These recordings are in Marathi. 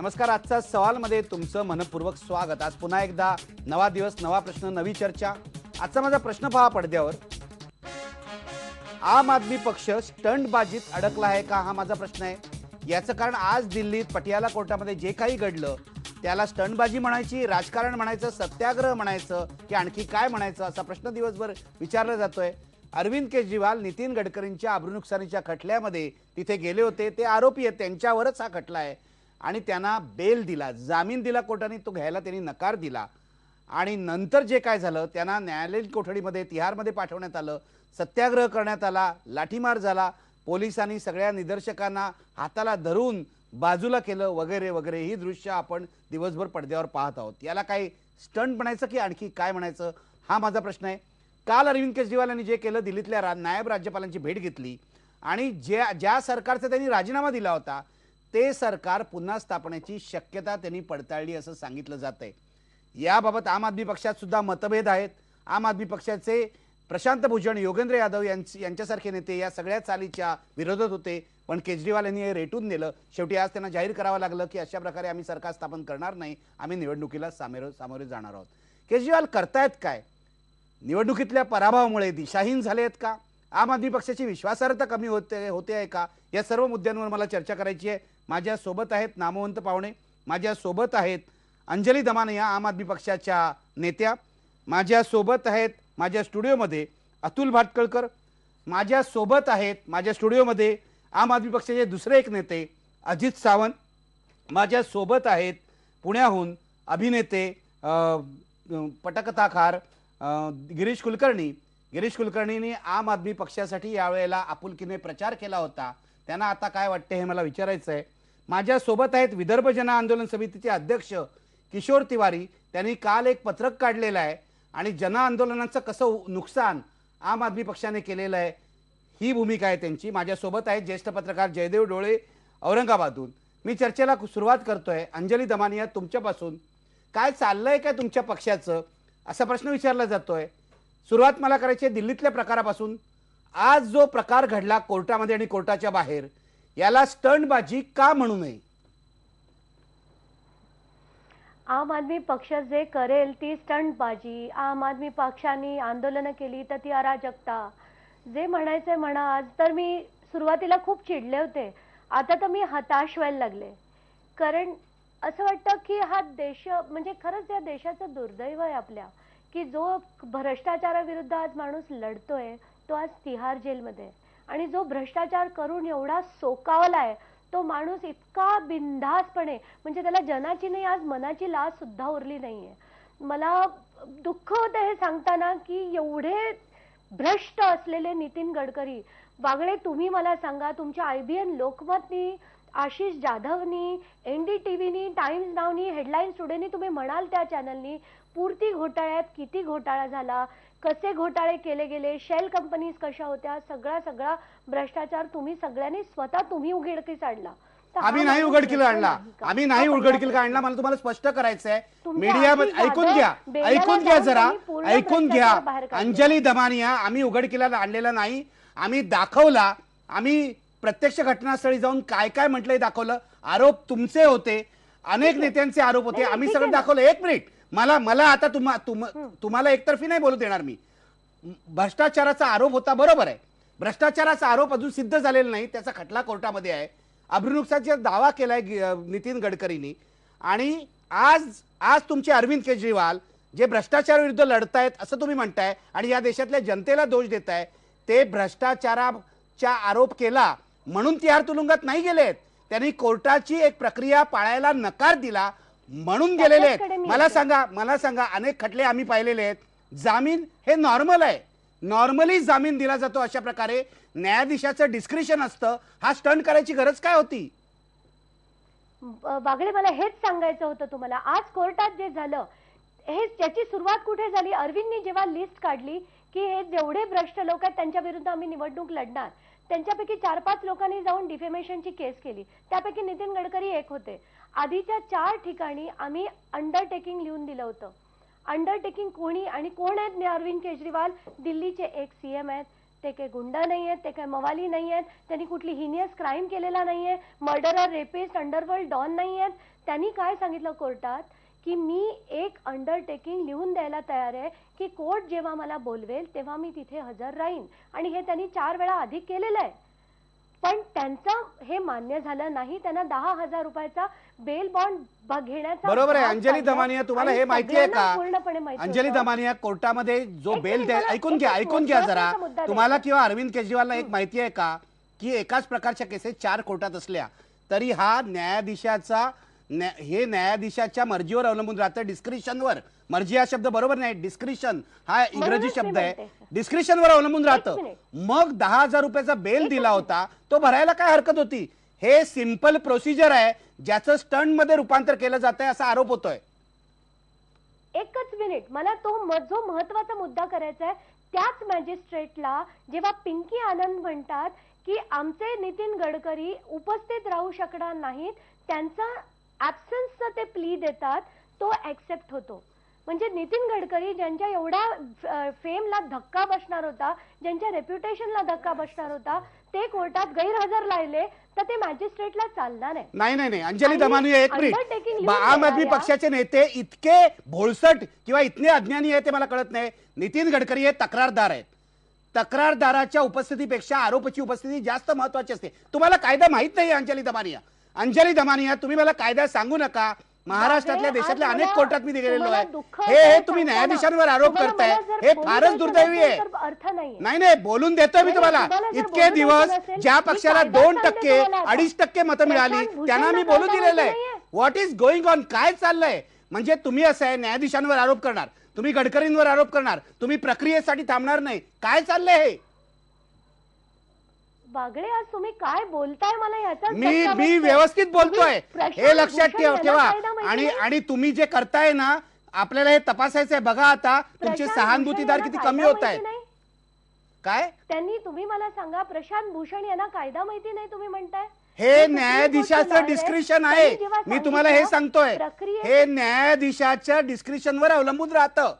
नमस्कार. आजचा सवालमध्ये तुमचं मनपूर्वक स्वागत. आज पुन्हा एकदा नवा दिवस, नवा प्रश्न, नवी चर्चा. आजचा माझा प्रश्न पहा पडद्यावर. आम आदमी पक्ष स्टंटबाजीत अडकला आहे का, हा माझा प्रश्न आहे. याचं कारण आज दिल्लीत पटियाला कोर्टामध्ये जे काही घडलं त्याला स्टंटबाजी म्हणायची, राजकारण म्हणायचं, सत्याग्रह म्हणायचं की आणखी काय म्हणायचं, असा प्रश्न दिवसभर विचारला जातोय. अरविंद केजरीवाल नितीन गडकरींच्या अब्रुनुकसानीच्या खटल्यामध्ये तिथे गेले होते. ते आरोपी आहेत, त्यांच्यावरच हा खटला आहे आणि त्यांना बेल दिला, जामीन दिला कोर्टाने. तो घ्यायला त्यांनी नकार दिला आणि नंतर जे काय झालं त्यांना न्यायालयीन कोठडीमध्ये तिहारमध्ये पाठवण्यात आलं, सत्याग्रह करण्यात आला, लाठीमार झाला, पोलिसांनी सगळ्या निदर्शकांना हाताला धरून बाजूला केलं वगैरे वगैरे. ही दृश्य आपण दिवसभर पडद्यावर पाहत आहोत. याला काही स्टंट म्हणायचं की आणखी काय म्हणायचं, हा माझा प्रश्न आहे. काल अरविंद केजरीवाल यांनी जे केलं, दिल्लीतल्या नायब राज्यपालांची भेट घेतली आणि ज्या सरकारचा त्यांनी राजीनामा दिला होता ते सरकार पुन्हा स्थापनेची शक्यता त्यांनी पडताळली असं सांगितलं जातंय. याबाबत आम आदमी पक्षात सुद्धा मतभेद आहेत. आम आदमी पक्षाचे प्रशांत भूषण, योगेंद्र यादव यांच्यासारखे नेते या सगळ्या चालीच्या विरोधात होते, पण केजरीवाल यांनी हे रेटून दिलं. शेवटी आज त्यांना जाहीर करावं लागलं की अशा प्रकारे आम्ही सरकार स्थापन करणार नाही, आम्ही निवडणुकीला सामोरे जाणार आहोत. केजरीवाल करतायत काय? निवडणुकीतल्या पराभवामुळे दिशाहीन झाले आहेत का? आम आदमी पक्षाची विश्वासार्हता कमी होते आहे का? या सर्व मुद्द्यांवर मला चर्चा करायची आहे. माझ्या सोबत आहेत नामवंत पाहुणे. माझ्या सोबत आहेत अंजली दमानिया, आम आदमी पक्षाच्या नेत्या. माझ्या सोबत आहेत माझ्या स्टुडिओमध्ये अतुल भाटकळकर. माझ्या सोबत आहेत माझ्या स्टुडिओमध्ये आम आदमी पक्षाचे दुसरे एक नेते अजित सावंत. माझ्या सोबत आहेत पुण्याहून अभिनेते पटकथाकार गिरीश कुलकर्णी. गिरीश कुलकर्णींनी आम आदमी पक्षासाठी यावेळेला आपुलकीने प्रचार केला होता. त्यांना आता काय वाटते हे मला विचारायचं आहे. माझ्या सोबत आहेत विदर्भ जन आंदोलन समितीचे अध्यक्ष किशोर तिवारी. त्यांनी काल एक पत्रक काढलेलं आहे आणि जन आंदोलनाचं कसं नुकसान आम आदमी पक्षाने केलेलं आहे ही भूमिका आहे त्यांची. माझ्यासोबत आहेत ज्येष्ठ पत्रकार जयदेव डोळे औरंगाबादहून. मी चर्चेला सुरुवात करतोय. अंजली दमानिया, तुमच्यापासून काय चाललंय काय तुमच्या पक्षाचं, असा प्रश्न विचारला जातोय. सुरुवात मला करायची आहे दिल्लीतल्या प्रकारापासून. आज जो प्रकार घडला कोर्टामध्ये आणि कोर्टाच्या बाहेर, याला स्टंटबाजी का म्हणू नये? आम आदमी पक्ष जे करेल ती स्टंटबाजी, आम आदमी पक्षाने आंदोलन केली तर ती अराजकता, जे म्हणायचंय म्हणा. आज तर मी सुरुवातीला खूप चिडले होते, आता तर मी हताश व्हायला लागले. कारण असं वाटतं की हा देश म्हणजे खरंच या देशाचं दुर्दैव आहे आपल्या, की जो भ्रष्टाचाराविरुद्ध आज माणूस लढतोय तो आज तिहार जेलमध्ये, आणि जो भ्रष्टाचार करून एवढा सोकावलाय तो माणूस इतका बिनधास्तपणे, म्हणजे त्याला जनाची नाही आज मनाची लाज सुद्धा उरली नाहीये. मला दुःख होतं हे सांगताना की एवढे भ्रष्ट असलेले नितीन गडकरी. वागळे, तुम्ही मला सांगा, तुमच्या IBN लोकमतनी, आशिष जाधवनी, NDTVनी, टाइम्स नावनी, हेडलाईन्स टुडेनी, तुम्ही म्हणाल त्या चॅनलनी पूर्ती घोटाळ्यात किती घोटाळा झाला, कसे घोटाळे केले गेले, शेल कंपनीज कशा होत्या, सगळा भ्रष्टाचार तुम्ही सगळ्यांनी स्वतः तुम्ही उघडकीस आणला. आम्ही नाही उघडकीला आणला, आम्ही नाही उघडकीला आणला. मला तुम्हाला स्पष्ट करायचं आहे. मीडिया ऐकून घ्या जरा, ऐकून घ्या. अंजली दमानिया, आम्ही उघडकीला आणलेला नाही, आम्ही दाखवला. आम्ही प्रत्यक्ष घटनास्थळी जाऊन काय काय म्हटलंय दाखवलं. आरोप तुमचे होते, अनेक नेत्यांचे आरोप होते, आम्ही सगळं दाखवलं. एक मिनिट, मला आता तुम्हाला एकतर्फी नाही बोलू देणार मी. भ्रष्टाचाराचा आरोप होता, बरोबर आहे. भ्रष्टाचाराचा आरोप अजून सिद्ध झालेला नाही, त्याचा खटला कोर्टामध्ये आहे. अब्रुनुकसानीचा दावा केलाय नितीन गडकरींनी. आणि आज तुमचे अरविंद केजरीवाल जे भ्रष्टाचार विरुद्ध लढतायत असं तुम्ही म्हणताय आणि या देशातल्या जनतेला दोष देताय. ते भ्रष्टाचाराचा आरोप केला म्हणून तिहार तुरुंगात नाही गेलेत, त्यांनी कोर्टाची एक प्रक्रिया पाळायला नकार दिला म्हणून गेलेले आहेत. मला सांगा अनेक खटले आम्ही पाहिलेले आहेत. जामीन हे नॉर्मल आहे, नॉर्मली जामीन दिला जातो. अशा प्रकारे न्यायाधीशाचं डिस्क्रिशन असतं. हा स्टंट करायची गरज काय होती? बागळे, मला हेच सांगायचं होतं तुम्हाला. आज कोर्टात जे झालं हे त्याची सुरुवात कुठे झाली? अरविंदनी जेव्हा लिस्ट काढली की हे जेवढे भ्रष्ट लोक आहेत त्यांच्या विरुद्ध आम्ही निवडणूक लढणार, त्यांच्यापैकी 4-5 लोकांनी जाऊन डिफेमेशनची केस केली. त्यापैकी नितीन गडकरी एक होते. आधीच्या 4 ठिकाणी आम्ही अंडरटेकिंग लिहून दिलं होतं. अंडरटेकिंग कोणी आणि कोण आहेत? अरविंद केजरीवाल दिल्लीचे एक CM आहेत. ते काही गुंड नाही आहेत, ते काही मवाली नाही आहेत, त्यांनी कुठली हिनियस क्राईम केलेला नाहीये, मर्डरर, रेपिस्ट, अंडरवर्ल्ड डॉन नाही आहेत. त्यांनी काय सांगितलं कोर्टात की मी एक अंडरटेकिंग लिहून द्यायला तयार आहे की कोर्ट जेव्हा मला बोलवेल तेव्हा मी तिथे हजर राहीन, आणि हे त्यांनी 4 वेळा आधी केलेलं आहे. पण त्यांचं हे मान्य झालं नाही. त्यांना 10,000 रुपयाचा बेल बॉन्ड घेण्याचा बरोबर आहे. भाग अंजली पाडला दमानिया, तुम्हाला आणि हे माहिती आहे सगळ्यांना का? पूर्णपणे माहिती अंजली होतं. दमानिया, कोर्टामध्ये जो एक बेल मिनिट, द्या, मला ऐकून एक घ्या जरा. महत्त्वाचा मुद्दा तुम्हाला द्यायचा. किंवा अरविंद केजरीवालला एक माहिती आहे का की एकाच प्रकारच्या केसेस 4 कोर्टात असल्या तरी हा न्यायाधीशाच्या मर्जीवर अवलंबून राहतं, डिस्क्रिशनवर. मर्जी हा शब्द बरोबर नाही, डिस्क्रिशन हा इंग्रजी म्हणूनच मी शब्द आहे. म्हणते. डिस्क्रिशनवर अवलंबून राहतं. मिनिट. मग 10,000 रुपयाचा बेल दिला होता, तो भरायला काय हरकत होती? हे सिंपल प्रोसिजर आहे ज्याचं स्टंट मध्ये रूपांतर केलं जात आहे असा आरोप होतोय. एकच मिनिट, मला जो महत्वाचा मुद्दा करायचा आहे, त्याच मॅजिस्ट्रेटला जेव्हा पिंकी आनंद म्हणतात की आमचे नितीन गडकरी उपस्थित राहू शकणार नाहीत, त्यांचा ऍब्सन्सचा ते प्ली देतात, तो ऍक्सेप्ट होतो. म्हणजे नितीन गडकरी ज्यांच्या एवढ्या फेमला धक्का बसणार होता, ज्यांच्या रेप्युटेशनला धक्का बसणार होता, ते कोर्टात गैरहजर राहिले तर ते मॅजिस्ट्रेटला चालणार आहे. नाही अंजली दमानिया, एक undertaking मिनिट. लिहून आम आदमी देणाऱ्या- पक्षाचे नेते इतके भोळसट किंवा इतके अज्ञानी आहे ते मला कळत नाही. नितीन गडकरी हे तक्रारदार आहेत. तक्रारदाराच्या उपस्थितीपेक्षा आरोपीची उपस्थिती जास्त महत्वाची असते. तुम्हाला कायदा माहित नाही अंजली दमानिया, तुम्ही मला कायदा सांगू नका. महाराष्ट्रातल्या देशातल्या अनेक कोर्टात मी गेलेलो आहे. हे तुम्ही न्यायाधीशांवर आरोप करताय, हे फारच दुर्दैवी आहे. अर्थ नाही. नाही बोलून देतोय मी तुम्हाला. इतके दिवस ज्या पक्षाला 2%, 2.5% मतं मिळाली त्यांना मी बोलू दिलेलं आहे. What is going on? काय चाललंय? म्हणजे तुम्ही असं आहे, न्यायाधीशांवर आरोप करणार, तुम्ही गडकरींवर आरोप करणार, तुम्ही प्रक्रियेसाठी थांबणार नाही. काय चाललंय हे? बागडे, आज तुम्ही काय बोलताय मला याचा मी व्यवस्थित बोलतोय, हे लक्षात ठेवा. आणि तुम्ही जे करताय ना, आपल्याला हे तपासायचंय. बघा आता तुमचे सहानुभूतीदार किती कमी होत आहेत. काय तुम्ही मला सांगा, प्रशांत भूषण यांना कायदा माहिती नाही तुम्ही म्हणताय? हे न्यायाधीशाचं डिस्क्रिशन आहे. मी तुम्हाला हे सांगतोय, हे न्यायाधीशाच्या डिस्क्रिशनवर अवलंबून राहतं.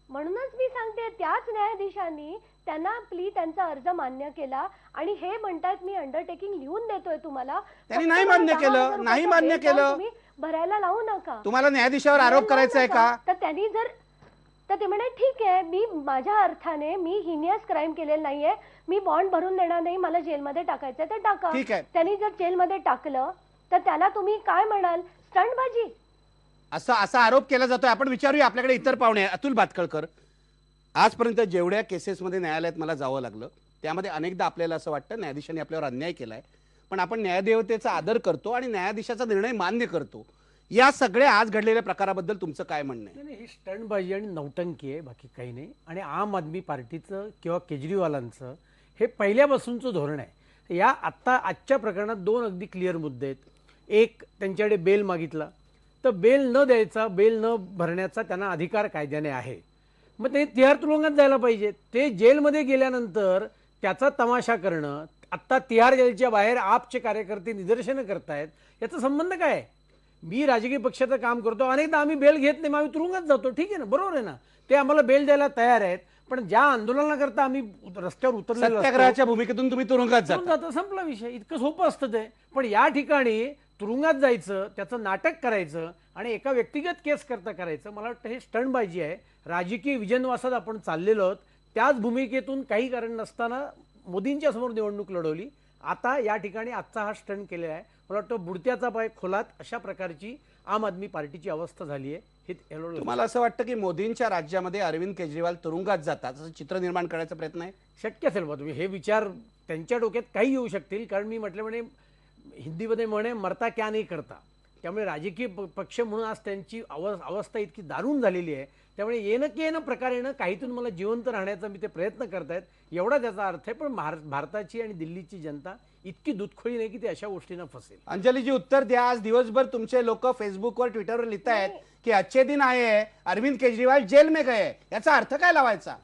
म्हणूनच मी सांगते, त्याच न्यायाधीशांनी त्यांना त्यांचा अर्ज मान्य केला आणि हे म्हणतात मी अंडरटेकिंग लिहून देतोय तुम्हाला. त्यांनी नाही मान्य केलं, नाही मान्य केलं. तुम्ही भरायला लावू नका. तुम्हाला न्यायाधीशावर आरोप करायचा आहे का? तर त्यांनी तर ते म्हणे ठीक आहे, मी माझ्या अर्थाने मी हिनियस क्राईम केलेलं नाहीये, मी बॉन्ड भरून देणार नाही, मला जेलमध्ये टाकायचंय तर टाका. त्यांनी जर जेलमध्ये टाकलं तर त्याला तुम्ही काय म्हणाल? स्टंटबाजी. असा आरोप केला जातोय. आपण विचारूया, आपल्याकडे इतर पाहुणे. अतुल भातखळकर, आजपर्यंत जेवढ्या केसेसमध्ये न्यायालयात मला जावं लागलं त्यामध्ये अनेकदा आपल्याला असं वाटतं न्यायाधीशांनी आपल्यावर अन्याय केलाय, पण आपण न्यायदेवतेचा आदर करतो आणि न्यायाधीशाचा निर्णय मान्य करतो. या सगळ्या आज घडलेल्या प्रकाराबद्दल तुमचं काय म्हणणं आहे? नाही, ही स्टंटबाजी आणि नौटंकी आहे, बाकी काही नाही. आणि आम आदमी पार्टीचं किंवा केजरीवालांचं हे पहिल्यापासूनचं धोरण आहे. आजच्या प्रकरणात 2 अगदी क्लिअर मुद्दे आहेत. एक, त्यांच्याकडे बेल मागितला तर बेल न द्यायचा, बेल न भरण्याचा त्यांना अधिकार कायद्याने आहे. मग ते तिहार तुरुंगात जायला पाहिजे. ते जेलमध्ये गेल्यानंतर त्याचा तमाशा करणं, आत्ता तिहार जेलच्या बाहेर आपचे कार्यकर्ते निदर्शनं करतायत, याचा संबंध काय आहे? मी राजकीय पक्षाचं काम करतो, अनेकदा आम्ही बेल घेत नाही, मग आम्ही तुरुंगात जातो. ठीक आहे ना, बरोबर आहे ना. ते आम्हाला बेल द्यायला तयार आहेत, पण ज्या आंदोलनाकरता आम्ही रस्त्यावर उतरलेलो सत्याग्रहाच्या भूमिकेतून तुम्ही तुरुंगात जाता, संपला विषय. इतकं सोपं असतं ते. पण या ठिकाणी तुरुंगात जायचं, त्याचं नाटक करायचं आणि एका व्यक्तिगत केस करता करायचं, मला वाटतं हे स्टंटबाजी आहे. राजकीय विजनवासात आपण चाललेलो आहोत. त्याच भूमिकेतून काही कारण नसताना मोदींच्या समोर निवडणूक लढवली. आता या ठिकाणी आजचा हा स्टंट केलेला आहे. मला वाटतं बुडत्याचा पाय खोलात अशा प्रकारची आम आदमी पार्टीची अवस्था झाली आहे. तुम्हाला असं वाटतं की मोदींच्या राज्यामध्ये अरविंद केजरीवाल तुरुंगात जातात असं चित्र निर्माण करण्याचा प्रयत्न आहे? शक्य असेल बा, तुम्ही हे विचार त्यांच्या डोक्यात काही येऊ शकतील. कारण मी म्हटल्याप्रमाणे हिंदीमध्ये म्हणे मरता क्या नाही करता. त्यामुळे राजकीय पक्ष म्हणून आज त्यांची अवस्था इतकी दारुण झालेली आहे. त्यामुळे येणं की येणं प्रकारेनं काहीतून मला जिवंत राहण्याचा मी ते प्रयत्न करतायत, एवढा त्याचा अर्थ आहे. पण भारताची आणि दिल्लीची जनता इतकी दुधखोळी नाही की ते अशा गोष्टींना फसेल. अंजलीजी, उत्तर द्या. आज दिवसभर तुमचे लोक फेसबुकवर, ट्विटरवर लिहित आहेत की अच्छे दिन आए, अरविंद केजरीवाल जेल में गए. याचा अर्थ काय लावायचा?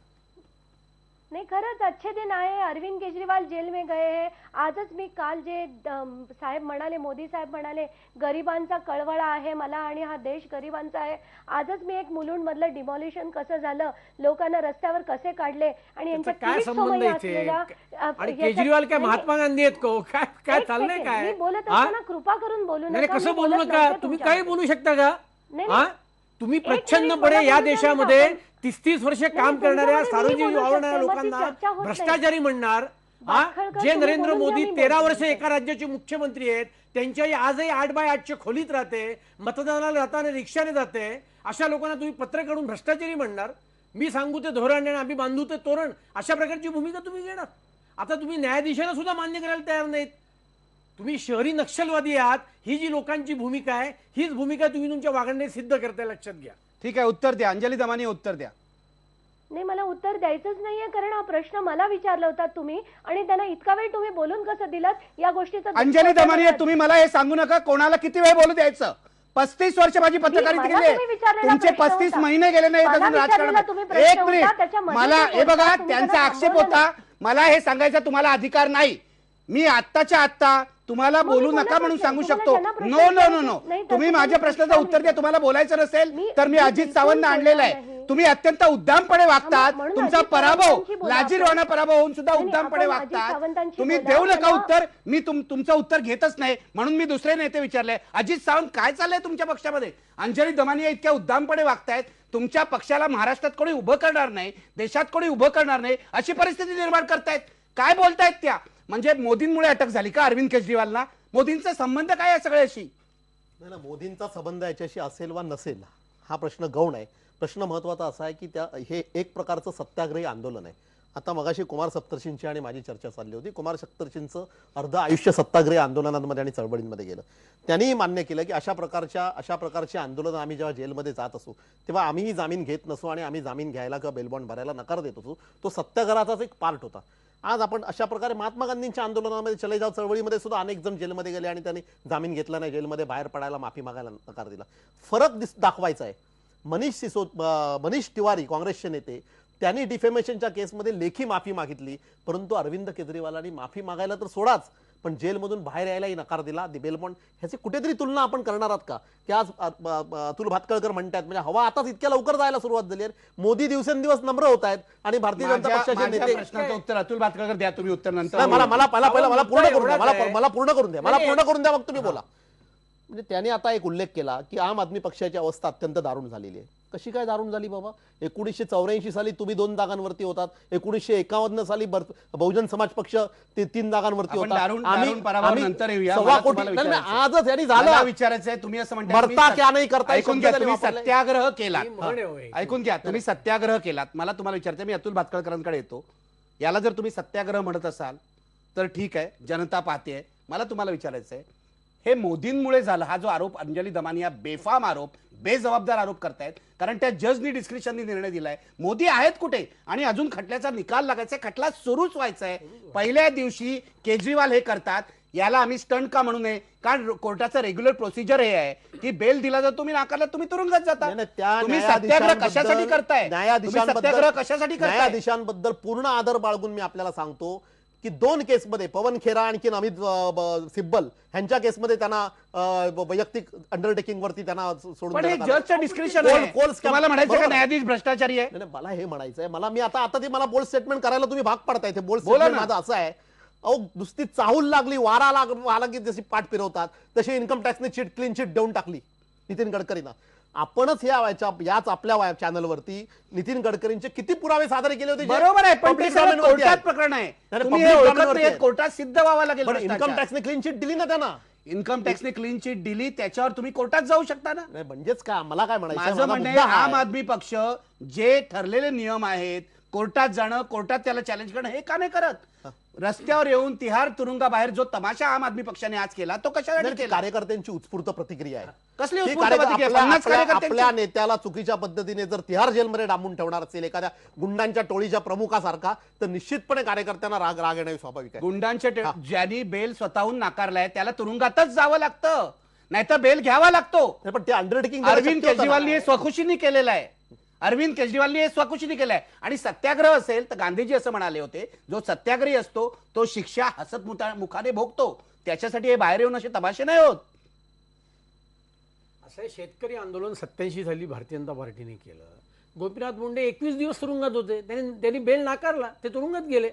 नहीं, खरंच अच्छे दिन आए. अरविंद केजरीवाल जेल में गए हैं. आजच मी काल जे साहेब म्हणाले, मोदी साहेब म्हणाले, गरिबांचा कळवळा आहे मला आणि हा देश गरिबांचा आहे. आजच मी एक मुलुंड मधलं डिमॉलिशन कसं झालं, लोकांना रस्त्यावर कसे काढले आणि यांच्या काय पीडित संबंध समयी इथे असलेल्या आणि याच्यात- केजरीवाल काय नाही, महात्मा गांधी आहेत को काय काय एक चाललंय सेकंड, काय मी बोलत हा? असताना कृपा करून बोलू नाही नका. कसं मी बोलू बोलत नका नव्हते तुम्ही काही तुमच्यावर. बोलू शकता का नाही, हा नाही. तुम्ही एक मिनिट प्रच्छन्नपणे मला या बोलू द्या ना देशामध्ये आपण. 30-30 वर्ष काम नाही, करणाऱ्या तुमच्यामध्ये मी सार्वजनिक बोलू वावरणाऱ्या शकते, मग ती लोकांना चर्चा होत नाही. भ्रष्टाचारी म्हणणार हा वाटखळकर, जे तुम्ही नरेंद्र बोलून मोदी द्या, मी 13 बोलते वर्ष नंतर. एका राज्याचे मुख्यमंत्री आहेत त्यांच्याही आजही 8x8 खोलीत राहते मतदानाला जाताना रिक्षाने जाते अशा लोकांना तुम्ही पत्र काढून भ्रष्टाचारी म्हणणार मी सांगू ते धोरण आणि आम्ही बांधू ते तोरण अशा प्रकारची भूमिका तुम्ही घेणार आता तुम्ही न्यायाधीशाला सुद्धा मान्य करायला तयार नाहीत तुम्ही शहरी नक्षलवादी आहात ही जी लोकांची भूमिका आहे हीच भूमिका तुम्ही तुमच्या वागण्याने सिद्ध करताय लक्षात घ्या ठीक आहे, उत्तर द्या. अंजली दमानी उत्तर द्या. नाही, मला उत्तर द्यायचंच नाहीये कारण हा प्रश्न मला विचारला होता तुम्ही आणि त्यांना इतका वेळ तुम्ही बोलून कसं दिलात या गोष्टीचा अंजली दमानी तुम्ही मला हे सांगू नका कोणाला किती वेळ बोलू द्यायचं. 35 वर्ष माझी पत्रकारिता मला केली तुम्ही विचारलेला तुमचे प्रश्न 35 होता. महिने गेले नाहीत मला अजून विचारलेला तुम्ही राजकारणात. प्रश्न एक होता, मिनिट त्याच्यामध्ये मला तुम्ही हे बघा बोलता, तुम्ही त्यांचा त्याला आक्षेप थांबवलं होता मला हे सांगायचा तुम्हाला अधिकार नाही मी आत्ताच्या आत्ता तुम्हाला मग मी बोलू बोलतच नका म्हणून नाही. सांगू तुम्हाला शकतो ज्यांना प्रश्न नो नो नो विचारायचे नो नाही, तुम्ही त्याचा माझ्या तुम्ही प्रश्नाचं प्रश्न उत्तर द्या विचारा. तुम्हाला बोलायचं नसेल तर मी मी अजित बिलकुल सावंत आणलेलं बोलणार आहे नाही. तुम्ही अत्यंत उद्दामपणे वागतात म्हणून तुमचा अजित पराभव सावंतांची बोला आपण. लाजीरवाणा पराभव होऊन सुद्धा नाही, उद्दामपणे आपण अजित वागतात सावंतांची तुम्ही बोला. देऊ नका मला- उत्तर मी तुमचं उत्तर घेतच नाही म्हणून मी दुसरे नेते विचारले अजित सावंत काय चाललंय तुमच्या पक्षामध्ये अंजली दमानिया इतक्या उद्दामपणे वागतायत तुमच्या पक्षाला महाराष्ट्रात कोणी उभं करणार नाही देशात कोणी उभं करणार नाही अशी परिस्थिती निर्माण करतायत काय बोलतायत त्या म्हणजे मोदींमुळे अटक झाली का अरविंद केजरीवालना मोदींचा संबंध काय आहे सगळ्याशी नाही ना मोदींचा संबंध याच्याशी असेल वा नसेल हा प्रश्न गौण आहे प्रश्न महत्वाचा असा आहे की हे एक प्रकारचं सत्याग्रही आंदोलन आहे आता मगाशी कुमार सप्तर्षींची आणि माझी चर्चा चालली होती कुमार सप्तर्षींचं अर्ध आयुष्य सत्याग्रही आंदोलनांमध्ये आणि चळवळींमध्ये गेलं त्यांनी मान्य केलं की अशा प्रकारची आंदोलनं आम्ही जेव्हा जेलमध्ये जात असू तेव्हा आम्हीही जामीन घेत नसू आणि आम्ही जामीन घ्यायला किंवा बेलबॉन्ड भरायला नकार देत असू तो सत्याग्रहाचाच एक पार्ट होता आज आपण अशा प्रकारे महात्मा गांधींच्या आंदोलनामध्ये चले जाव चळवळीमध्ये सुद्धा अनेक जण जेलमध्ये गेले आणि त्यांनी जामीन घेतला नाही जेलमध्ये बाहेर पडायला माफी मागायला नकार दिला फरक दाखवायचा आहे मनीष तिवारी काँग्रेसचे नेते त्यांनी डिफेमेशनच्या केसमध्ये लेखी माफी मागितली परंतु अरविंद केजरीवालांनी माफी मागायला तर सोडाच पण जेलमधून बाहेर यायलाही नकार दिला बेलबॉन्ड ह्याची कुठेतरी तुलना आपण करणार आहात का की आज अतुल भातखळकर म्हणतात म्हणजे हवा आताच इतक्या लवकर जायला सुरुवात झाली आहे मोदी दिवसेंदिवस नम्र होत आहेत आणि भारतीय जनता पक्षाचे माझ्या नेते प्रश्नाचं उत्तर अतुल भातखळकर द्या तुम्ही उत्तर नंतर नाही, मला पूर्ण करून द्या एवढाच आहे. मला पूर्ण करून द्या मग तुम्ही बोला म्हणजे त्याने आता एक उल्लेख केला की आम आदमी पक्षाची अवस्था अत्यंत दारुण झालेली आहे कशी काय दारुण झाली बाबा 1984 साली तुम्ही 2 जागांवरती होतात 1951 साली बहुजन समाज पक्ष 3 जागांवरती आपण होता दारुण पराभवावर नंतर येऊया. सव्वा मला कोटी तुम्हाला नाही, विचारायचं आजच यांनी मला झालं विचारायचं आहे तुम्ही असं म्हणता मरता क्या नाही करता हे ऐकून शब्द घ्या त्यांनी तुम्ही वापरलाय. सत्याग्रह केलात ही म्हण आहे होय. ऐकून घ्या तुम्ही सत्याग्रह केलात मला तुम्हाला विचारते मी अतुल भातखळकरांकडे येतो याला जर तुम्ही सत्याग्रह म्हणत असाल तर ठीक आहे जनता पाहते मला तुम्हाला विचारायचं आहे हे मोदींमुळे झालं हा जो आरोप अंजली दमानिया बेफाम आरोप बेजबाबदार आरोप करतायत कारण त्या जजनी डिस्क्रिप्शननी निर्णय दिलाय मोदी आहेत कुठे आणि अजून खटल्याचा निकाल लागायचा खटला सुरूच व्हायचा आहे पहिल्या दिवशी केजरीवाल हे करतात याला आम्ही स्टंट का म्हणू नये कारण कोर्टाचं रेग्युलर प्रोसिजर हे आहे की बेल दिला जर तुम्ही नाकारला तुम्ही तुरुंगात जाता नाही, नाही, त्या तुम्ही सत्याग्रह कशासाठी करताय न्यायाधीशांबद्दल सत्याग्रह कशासाठी करताय न्यायाधीशांबद्दल पूर्ण आदर बाळगून मी आपल्याला सांगतो की 2 केसमध्ये पवन खेरा आणखी अमित सिब्बल ह्यांच्या केसमध्ये त्यांना वैयक्तिक अंडरटेकिंग वरती त्यांना सोडून पण हे देण्यात आलं. जजचं डिस्क्रिप्शन कोल- आहे कोल स्कॅम- तुम्हाला म्हणायचं का बरोबर. न्यायाधीश भ्रष्टाचारी आहे नाही, नाही, मला हे म्हणायचंय मला आता ते मला बोल्ड स्टेटमेंट करायला तुम्ही भाग पडताय ते बोल्ड बोला स्टेटमेंट ना. माझं असं आहे अहो नुसती चाहूल लागली वारा आला की जशी पाठ फिरवतात तशी इन्कम टॅक्सने क्लीन चिट देऊन टाकली नितीन गडकरींना आपणच याच आपल्या चॅनलवरती नितीन गडकरींचे किती पुरावे सादर केले होते जे बरोबर आहे पण ते public सगळं domain वरती कोर्टात आहेत. प्रकरण आहे नाही, तुम्ही public हे domain ओळखत वरती नाही आहे. कोर्टात सिद्ध व्हावं लागेल पण इन्कम भ्रष्टाचार. टॅक्सने क्लीन चिट दिली ना त्यांना इन्कम टॅक्सने क्लीन चिट दिली त्याच्यावर तुम्ही कोर्टात जाऊ शकता ना नाही म्हणजेच काय मला काय म्हणायचं माझं माझा म्हणणं आहे मुद्दा हा आम आहे. आदमी पक्ष जे ठरलेले नियम आहेत कोर्टात जाणं कोर्टात त्याला चॅलेंज करणं हे का नाही करत रस्त्यावर येऊन तिहार तुरुंगाबाहेर जो तमाशा आम आदमी पक्षाने आज केला तो कशासाठी नाही, ती केला कार्यकर्त्यांची उत्स्फूर्त प्रतिक्रिया आहे कसली ती उत्स्फूर्त कार्यकर्ते- प्रतिक्रिया? आपल्या- 50 कार्यकर्त्यांची? आपल्या नेत्याला चुकीच्या पद्धतीने जर तिहार जेलमध्ये डांबून ठेवणार असेल एखाद्या गुंडांच्या टोळीच्या प्रमुखासारखा तर निश्चितपणे कार्यकर्त्यांना राग येणे स्वाभाविक आहे गुंडांच्या ज्यांनी बेल स्वतःहून नाकारलाय त्याला तुरुंगातच जावं लागतं नाहीतर बेल घ्यावा लागतो नाही, पण ते अंडरटेकिंग अरविंद केजरीवालनी हे स्वखुशीने केलेलं आहे अरविंद केजरीवालनी हे स्वकुशीने केलंय. आणि सत्याग्रह असेल तर गांधीजी असं म्हणाले होते, जो सत्याग्रही असतो तो शिक्षा हसत मुखाने भोगतो. त्याच्यासाठी हे बाहेर येऊन असे तमाशे नाही होत. असं हे शेतकरी आंदोलन 87 साली भारतीय जनता पार्टीने केलं. गोपीनाथ मुंडे 21 दिवस तुरुंगात होते, त्यांनी बेल नाकारला, ते तुरुंगात गेले.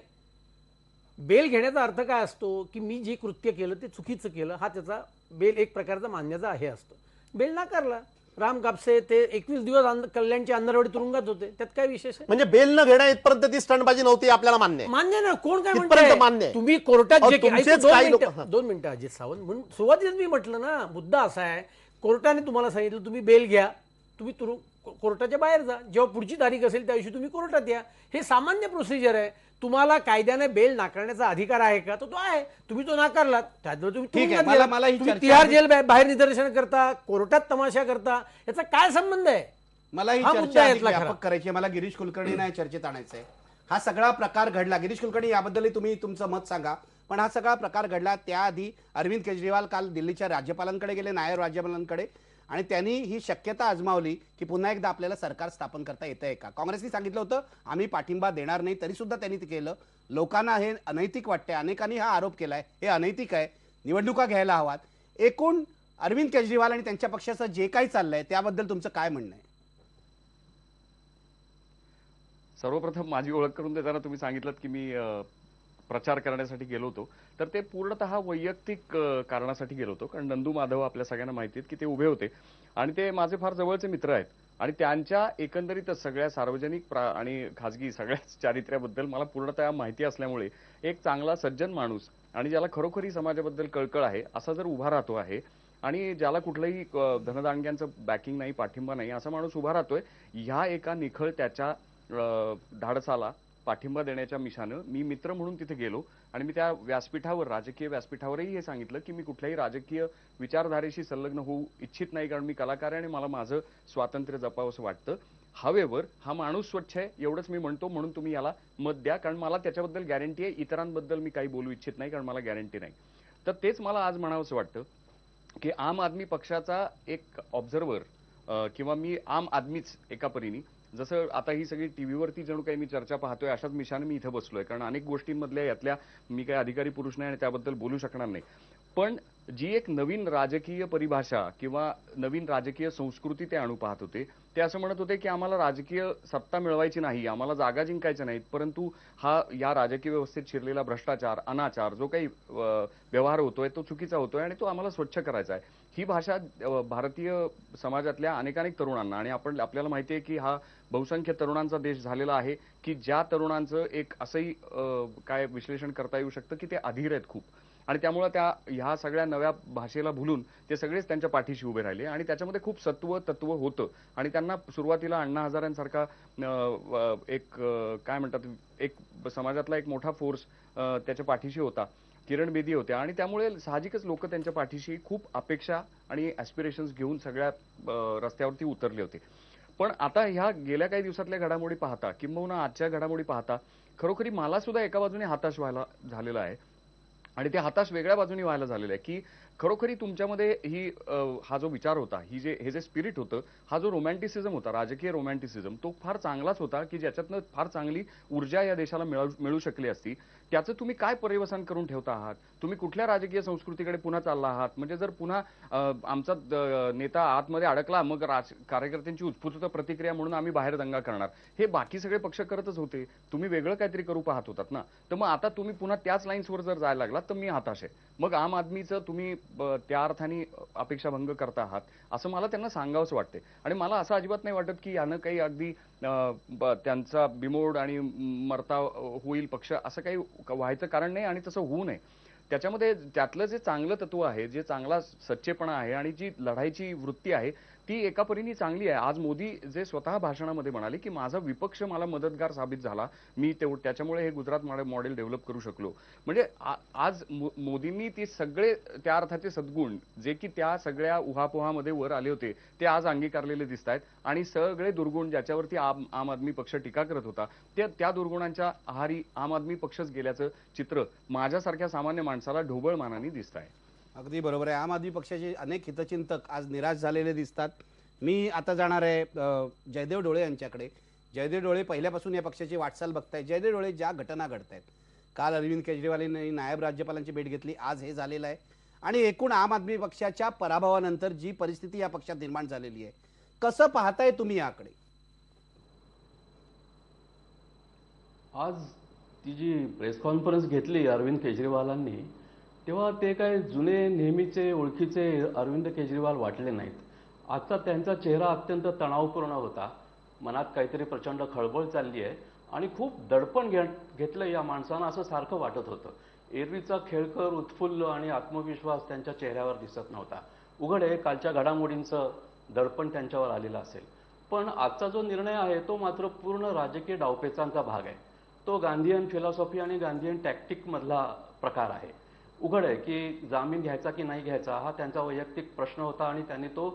बेल घेण्याचा अर्थ काय असतो की मी जे कृत्य केलं ते चुकीचं केलं, हा त्याचा बेल एक प्रकारचा मान्यता हे असतो. बेल नाकारला. राम कापसे ते 21 दिवस कल्याणचे अंधारवाडी तुरुंगात होते, त्यात काय विशेष आहे? म्हणजे बेल न घेण्या इथपर्यंत ती स्टंटबाजी नव्हती आपल्याला मान्य आहे. मान्य ना, कोण काय इथपर्यंत मान्य म्हणतंय? आहे. तुम्ही कोर्टात अहो, जे तुमचेच काही लोक- 2 मिनिटं अजित सावंत, म्हणून सुरुवातीलाच मी म्हटलं ना, मुद्दा असा आहे, कोर्टाने तुम्हाला सांगितलं तुम्ही बेल घ्या, तुम्ही कोर्टाच्या बाहेर जा, जेव्हा पुढची तारीख असेल त्या दिवशी तुम्ही कोर्टात या. हे सामान्य प्रोसिजर आहे. तुम्हाला कायद्याने बेल नाकारण्याचा अधिकार आहे का? तो आहे. तुम्ही तो नाकारलात, त्यामुळे तुम्ही ठीक आहे, तुरुंगात मला- गेलात. मला ही तुम्ही चर्चा तिहार आहे. जेल बाहेर निदर्शन करता, कोर्टात तमाशा करता, याचा काय संबंध आहे? मला ही हा मुद्दा चर्चा आहे अधिक यातला खरा. व्यापक करायची आहे. मला गिरीश कुलकर्णींना या चर्चेत आणायचंय. हा सगळा प्रकार घडला, गिरीश कुलकर्णी याबद्दलही तुम्ही तुमचं मत सांगा. पण हा सगळा प्रकार घडला त्याआधी अरविंद केजरीवाल काल दिल्लीच्या राज्यपालांकडे गेले, नायब राज्यपालांकडे, आणि त्यांनी ही शक्यता आजमावली की पुन्हा एकदा आपल्याला सरकार स्थापन करता येतंय का. काँग्रेसने सांगितलं होतं आम्ही पाठिंबा देणार नाही, तरी सुद्धा त्यांनी ते केलं. लोकांना हे अनैतिक वाटतंय, अनेकांनी हा आरोप केलाय, हे अनैतिक आहे, निवडणुका घ्यायला हवात. एकूण अरविंद केजरीवाल आणि त्यांच्या पक्षाचं जे काही चाललंय त्याबद्दल तुमचं काय म्हणणं आहे? सर्वप्रथम माझी ओळख करून देताना तुम्ही सांगितलं की मी प्रचार करण्यासाठी गेलो होतो, तर ते पूर्णतः वैयक्तिक कारणासाठी गेलो होतो. कारण नंदू माधव आपल्या सगळ्यांना माहिती आहेत की ते उभे होते आणि ते माझे फार जवळचे मित्र आहेत आणि त्यांच्या एकंदरीतच सगळ्या सार्वजनिक आणि खाजगी सगळ्याच चारित्र्याबद्दल मला पूर्णतः माहिती असल्यामुळे एक चांगला सज्जन माणूस आणि ज्याला खरोखरी समाजाबद्दल कळकळ आहे असा जर उभा राहतो आहे आणि ज्याला कुठलंही धनदांडग्यांचं बॅकिंग नाही, पाठिंबा नाही, असा माणूस उभा राहतोय, ह्या एका निखळ त्याच्या धाडसाला पाठिंबा देण्याच्या मिशानं मी मित्र म्हणून तिथे गेलो आणि मी त्या व्यासपीठावर, राजकीय व्यासपीठावरही हे सांगितलं की मी कुठल्याही राजकीय विचारधारेशी संलग्न होऊ इच्छित नाही, कारण मी कलाकार आहे आणि मला माझं स्वातंत्र्य जपावंसं वाटतं. हवेवर हा माणूस स्वच्छ आहे एवढंच मी म्हणतो, म्हणून तुम्ही याला मत द्या, कारण मला त्याच्याबद्दल गॅरंटी आहे. इतरांबद्दल मी काही बोलू इच्छित नाही, कारण मला गॅरंटी नाही. तर तेच मला आज म्हणावंसं वाटतं की आम आदमी पक्षाचा एक ऑब्झर्व्हर किंवा मी आम आदमीच एका परीने, जसं आता ही सगळी टीव्हीवरती जणू काही मी चर्चा पाहतोय अशाच मिशाने मी इथं बसलोय, कारण अनेक गोष्टींमधल्या यातल्या मी काही अधिकारी पुरुष नाही आणि त्याबद्दल बोलू शकणार नाही. पण जी एक नवीन राजकीय परिभाषा किंवा नवीन राजकीय संस्कृती ते आणू पाहत होते, ते असं म्हणत होते की आम्हाला राजकीय सत्ता मिळवायची नाही, आम्हाला जागा जिंकायच्या नाहीत, परंतु हा या राजकीय व्यवस्थेत शिरलेला भ्रष्टाचार, अनाचार जो काही व्यवहार होतोय तो चुकीचा होतोय आणि तो आम्हाला स्वच्छ करायचा आहे. ही भाषा भारतीय समाजातल्या अनेकानेक तरुणांना, आणि आपल्याला माहिती आहे की हा बहुसंख्य तरुणांचा देश झालेला आहे की ज्या तरुणांचं एक असंही काय विश्लेषण करता येऊ शकतं की ते अधीर आहेत खूप, आणि त्यामुळे ह्या सगळ्या नव्या भाषेला भुलून ते सगळेच त्यांच्या पाठीशी उभे राहिले आणि त्याच्यामध्ये खूप सत्व तत्व होतं. आणि त्यांना सुरुवातीला अण्णा हजारेंसारखा एक काय म्हणतात, एक समाजातला एक मोठा फोर्स त्याच्या पाठीशी होता, किरण बेदी होत्या, आणि त्यामुळे साहजिकच लोक त्यांच्या पाठीशी खूप अपेक्षा आणि ॲस्पिरेशन्स घेऊन सगळ्या रस्त्यावरती उतरले होते. पण आता ह्या गेल्या काही दिवसातल्या घडामोडी पाहता किंबहुना आजच्या घडामोडी पाहता खरोखरी मला सुद्धा एका बाजूने हताश व्हायला झालेला आहे, आणि ते हताश वेगळ्या बाजूने व्हायला झालेलं आहे की खरोखरी तुमच्यामध्ये ही हा जो विचार होता, हे जे स्पिरिट होतं, हा जो रोमॅन्टिसिझम होता, राजकीय रोमॅन्टिसिझम, तो फार चांगलाच होता की ज्याच्यातनं फार चांगली ऊर्जा या देशाला मिळू शकली असती. त्याचं तुम्ही काय पर्यवसान करून ठेवता आहात? तुम्ही कुठल्या राजकीय संस्कृतीकडे पुन्हा चालला आहात? म्हणजे जर पुन्हा आमचा नेता आतमध्ये अडकला, मग कार्यकर्त्यांची उत्स्फूर्त प्रतिक्रिया म्हणून आम्ही बाहेर दंगा करणार, हे बाकी सगळे पक्ष करतच होते, तुम्ही वेगळं काहीतरी करू पाहत होतात ना. तर मग आता तुम्ही पुन्हा त्याच लाईन्सवर जर जायला लागलात तर मी हताश आहे. मग आम आदमीचं तुम्ही त्या अर्थाने अपेक्षाभंग करता आहात असं मला त्यांना सांगावंसं वाटते. आणि मला असं अजिबात नाही वाटत की यानं काही अगदी त्यांचा बिमोड आणि मरता होईल पक्ष, असं काही व्हायचं कारण नाही आणि तसं होऊ नये. त्याच्यामध्ये त्यातलं जे चांगलं तत्व आहे, जे चांगला सच्चेपणा आहे आणि जी लढाईची वृत्ती आहे ती एका परीने चांगली आहे. आज मोदी जे स्वतः भाषणामध्ये म्हणाले की माझा विपक्ष मला मदतगार साबित झाला, मी त्याच्यामुळे हे गुजरात मॉडेल डेव्हलप करू शकलो. म्हणजे आज मोदींनी ते सगळे त्या अर्थाचे सद्गुण जे की त्या सगळ्या उहापोहामध्ये वर आले होते ते आज अंगीकारलेले दिसत आहेत, आणि सगळे दुर्गुण ज्याच्यावरती आम आदमी पक्ष टीका करत होता त्या दुर्गुणांच्या आहारी आम आदमी पक्षच गेल्याचं चित्र माझ्यासारख्या सामान्य माणसाला ढोबळ मानाने दिसत आहे. अगदी बरोबर आहे. आम आदमी पक्षाचे अनेक हितचिंतक आज निराश झालेले दिसतात. मी आता जाणार आहे जयदेव डोळे यांच्याकडे. जयदेव डोळे पहिल्यापासून या पक्षाची वाटचाल बघतायत. जयदेव डोळे, ज्या घटना घडतायत, काल अरविंद केजरीवाल यांनी नायब राज्यपालांची भेट घेतली, आज हे झालेलं आहे, आणि एकूण आम आदमी पक्षाच्या पराभवानंतर जी परिस्थिती या पक्षात निर्माण झालेली आहे, कसं पाहताय तुम्ही याकडे? आज ती जी प्रेस कॉन्फरन्स घेतली अरविंद केजरीवालांनी, तेव्हा ते काय जुने नेहमीचे ओळखीचे अरविंद केजरीवाल वाटले नाहीत. आजचा त्यांचा चेहरा अत्यंत तणावपूर्ण होता. मनात काहीतरी प्रचंड खळबळ चालली आहे आणि खूप दडपण घेतलं या माणसानं असं सारखं वाटत होतं. एरवीचा खेळकर, उत्फुल्ल आणि आत्मविश्वास त्यांच्या चेहऱ्यावर दिसत नव्हता. उघड आहे, कालच्या घडामोडींचं दडपण त्यांच्यावर आलेलं असेल. पण आजचा जो निर्णय आहे तो मात्र पूर्ण राजकीय डावपेचांचा भाग आहे. तो गांधीयन फिलॉसॉफी आणि गांधीयन टॅक्टिक मधला प्रकार आहे. उघड आहे की जामीन घ्यायचा की नाही घ्यायचा हा त्यांचा वैयक्तिक प्रश्न होता आणि त्यांनी तो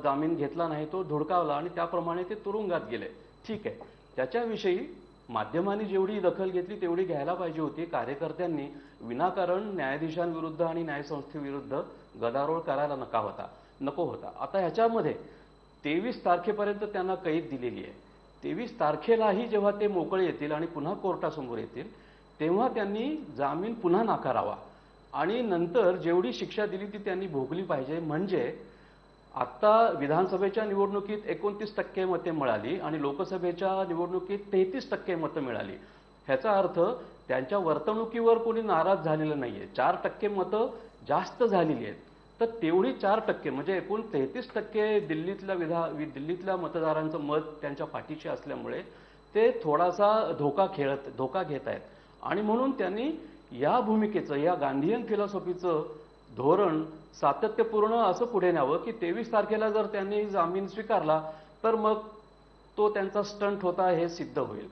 जामीन घेतला नाही, तो धुडकावला आणि त्याप्रमाणे ते तुरुंगात गेले. ठीक आहे, त्याच्याविषयी माध्यमांनी जेवढी दखल घेतली तेवढी घ्यायला पाहिजे होती. कार्यकर्त्यांनी विनाकारण न्यायाधीशांविरुद्ध आणि न्यायसंस्थेविरुद्ध गदारोळ करायला नको होता. आता ह्याच्यामध्ये 23 तारखेपर्यंत त्यांना कैद दिलेली आहे. 23 तारखेलाही जेव्हा ते मोकळे येतील आणि पुन्हा कोर्टासमोर येतील तेव्हा त्यांनी जामीन पुन्हा नाकारावा आणि नंतर जेवढी शिक्षा दिली ती त्यांनी भोगली पाहिजे. म्हणजे आता विधानसभेच्या निवडणुकीत 29% मते मिळाली आणि लोकसभेच्या निवडणुकीत 33% मतं मिळाली. ह्याचा अर्थ त्यांच्या वर्तणुकीवर कोणी नाराज झालेलं नाहीये. 4% मतं जास्त झालेली आहेत. तर तेवढी 4% म्हणजे एकूण 33% दिल्लीतल्या मतदारांचं मत त्यांच्या पाठीशी असल्यामुळे ते थोडासा धोका घेत आहेत. आणि म्हणून त्यांनी या भूमिकेचं, या गांधीयन फिलॉसॉफीचं धोरण सातत्यपूर्ण असं पुढे न्यावं की 23 तारखेला जर त्यांनी जामीन स्वीकारला तर मग तो त्यांचा स्टंट होता हे सिद्ध होईल.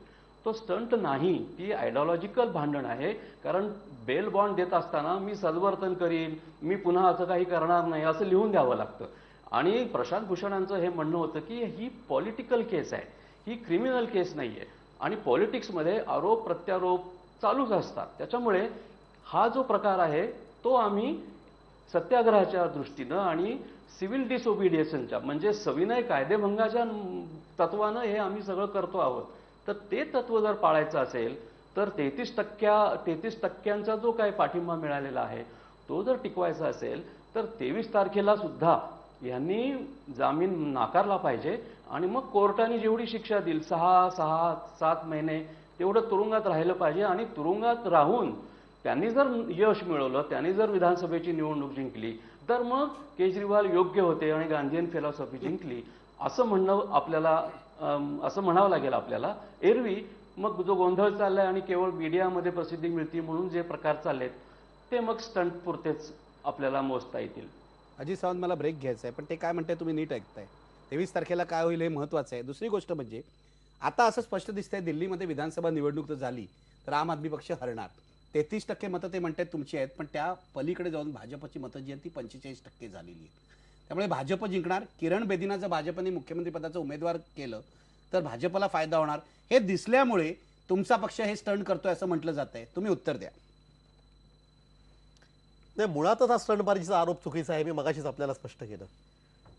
तो स्टंट नाही, ती आयडिओलॉजिकल भांडण आहे. कारण बेल बॉन्ड देत असताना मी सद्वर्तन करीन, मी पुन्हा असं काही करणार नाही असं लिहून द्यावं लागतं. आणि प्रशांत भूषणांचं हे म्हणणं होतं की ही पॉलिटिकल केस आहे, ही क्रिमिनल केस नाहीये आणि पॉलिटिक्समध्ये आरोप प्रत्यारोप चालूच असतात. त्याच्यामुळे हा जो प्रकार आहे तो आम्ही सत्याग्रहाच्या दृष्टीनं आणि सिव्हिल डिसओबिडियन्सच्या म्हणजे सविनय कायदेभंगाच्या तत्वानं हे आम्ही सगळं करतो आहोत. तर ते तत्व जर पाळायचं असेल तर 33%चा जो काय पाठिंबा मिळालेला आहे तो जर टिकवायचा असेल तर 23 तारखेला सुद्धा यांनी जामीन नाकारला पाहिजे आणि मग कोर्टाने जेवढी शिक्षा देईल 6-7 महिने तेवढं तुरुंगात राहिलं पाहिजे. आणि तुरुंगात राहून त्यांनी जर यश मिळवलं, त्यांनी जर विधानसभेची निवडणूक जिंकली तर मग केजरीवाल योग्य होते आणि गांधीयन फिलॉसॉफी जिंकली असं म्हणावं लागेल आपल्याला. एरवी मग जो गोंधळ चाललाय आणि केवळ मीडियामध्ये प्रसिद्धी मिळते म्हणून जे प्रकार चाललेत ते मग स्टंट पुरतेच आपल्याला मोजता येतील. अजित सावंत, मला ब्रेक घ्यायचा आहे, पण ते काय म्हणताय तुम्ही नीट ऐकताय. 23 तारखेला काय होईल हे महत्वाचं आहे. दुसरी गोष्ट म्हणजे आता असं स्पष्ट दिसतंय दिल्लीमध्ये विधानसभा निवडणूक जर झाली तर आम आदमी पक्ष हरणार. 33% मतं ते म्हणतात तुमची आहेत, पण त्या पलीकडे जाऊन भाजपची मतं जी आहेत ती 45% झालेली आहेत. त्यामुळे भाजप जिंकणार. किरण बेदीना जर भाजपने मुख्यमंत्री पदाचा उमेदवार केलं तर भाजपला फायदा होणार हे दिसल्यामुळे तुमचा पक्ष हे स्टंट करतोय असं म्हटलं जात आहे. तुम्ही उत्तर द्या. नाही, मुळातच हा स्टंटबाजीचा आरोप चुकीचा आहे. मी मगाशीच आपल्याला स्पष्ट केलं.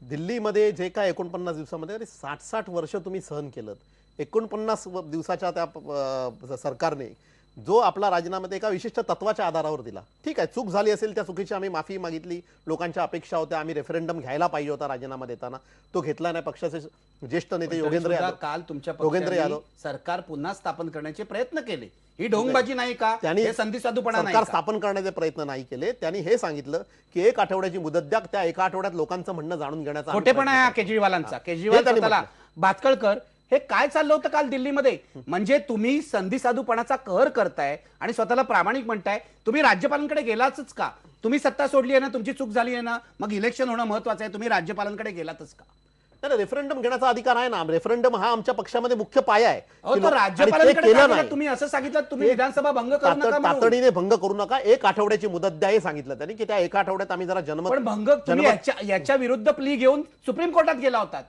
दिल्लीमध्ये जे काय 49 दिवसामध्ये 60 वर्ष तुम्ही सहन केलं. 49 दिवसाच्या त्या सरकारने जो आपला राजीनामा एका विशिष्ट तत्वाच्या आधारावर दिला. ठीक आहे, चूक झाली असेल, त्या चुकीची आम्ही माफी मागितली. लोकांच्या अपेक्षा होत्या, आम्ही रेफरंडम घ्यायला पाहिजे होता राजीनामा देताना, तो घेतला नाही. पक्षाचे ज्येष्ठ नेते योगेंद्र यादव, काल तुमच्या पक्षाने सरकार पुन्हा स्थापन करण्याचे प्रयत्न केले. ही ढोंगबाजी नाही का? त्यांनी संधी साधूपणा नाही सरकार स्थापन करण्याचे प्रयत्न नाही केले. त्यांनी हे सांगितलं की 1 आठवड्याची मुदत द्या, त्या 1 आठवड्यात लोकांचं म्हणणं जाणून घेण्याचा खोटेपणा आहे केजरीवालांचा. केजरीवाल स्वतःला भातकळकर हे काय चाललं होतं काल दिल्लीमध्ये? म्हणजे तुम्ही संधी साधूपणाचा कहर करताय आणि स्वतःला प्रामाणिक म्हणताय. तुम्ही राज्यपालांकडे गेलातच का? तुम्ही सत्ता सोडली आहे ना, तुमची चूक झाली आहे ना, मग इलेक्शन होणं महत्वाचं आहे, तुम्ही राज्यपालांकडे गेलातच का? नाही, रेफरंडम घेण्याचा अधिकार आहे ना. रेफरंडम हा आमच्या पक्षामध्ये मुख्य पाया आहे. राज्यपालांकडे तुम्ही असं सांगितलं तुम्ही विधानसभा भंग करू नका, तातडीने भंग करू नका, 1 आठवड्याची मुदत द्या हे सांगितलं त्यांनी की त्या 1 आठवड्यात आम्ही जरा पण भंग याच्या विरुद्ध प्ली घेऊन सुप्रीम कोर्टात गेला होतात.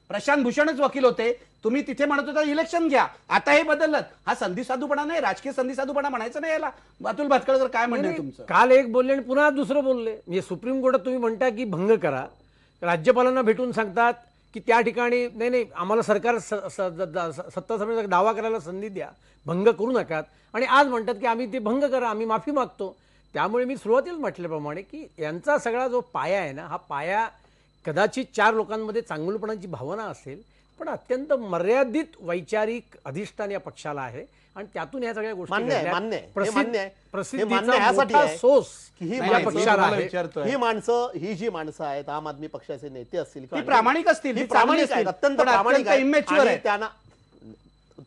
प्रशांत भूषणच वकील होते. तुम्ही तिथे म्हणत होता इलेक्शन घ्या. आता हे बदललं. हा संधी साधूपणा नाही, राजकीय संधी साधूपणा म्हणायचं नाही याला. अतुल भातखळकर काय म्हणणं तुमचं? काल एक बोलले आणि पुन्हा दुसरं बोलले. म्हणजे सुप्रीम कोर्टात तुम्ही म्हणता की भंग करा, राज्यपालांना भेटून सांगतात की त्या ठिकाणी नाही नाही आम्हाला सरकार सत्ता सभेचा दावा करायला संधी द्या, भंग करू नकात, आणि आज म्हणतात की आम्ही ते भंग करा, आम्ही माफी मागतो. त्यामुळे मी सुरुवातीला म्हटल्याप्रमाणे की यांचा सगळा जो पाया आहे ना, हा पाया कदाचित 4 लोकांमध्ये चांगुलपणाची भावना असेल, पण अत्यंत मर्यादित वैचारिक अधिष्ठान या पक्षाला आहे आणि त्यातून ह्या सगळ्या गोष्टी मान्य आहे, घडल्या. मान्य आहे. हे मान्य आहे. हे मान्य प्रसिद्धीचा ह्यासाठी मोठा आहे सोर्स की ही या नाही, माणसं- पक्षाला तुम्हाला आहे. विचारतोय. ही जी माणसं आहेत, आम आदमी पक्षाचे नेते असतील ती प्रामाणिक असतील, ही ती चांगली प्रामाणिक आहेत, असतील, अत्यंत पण प्रामाणिक अत्यंत आहेत. immature आणि आहेत. त्यांना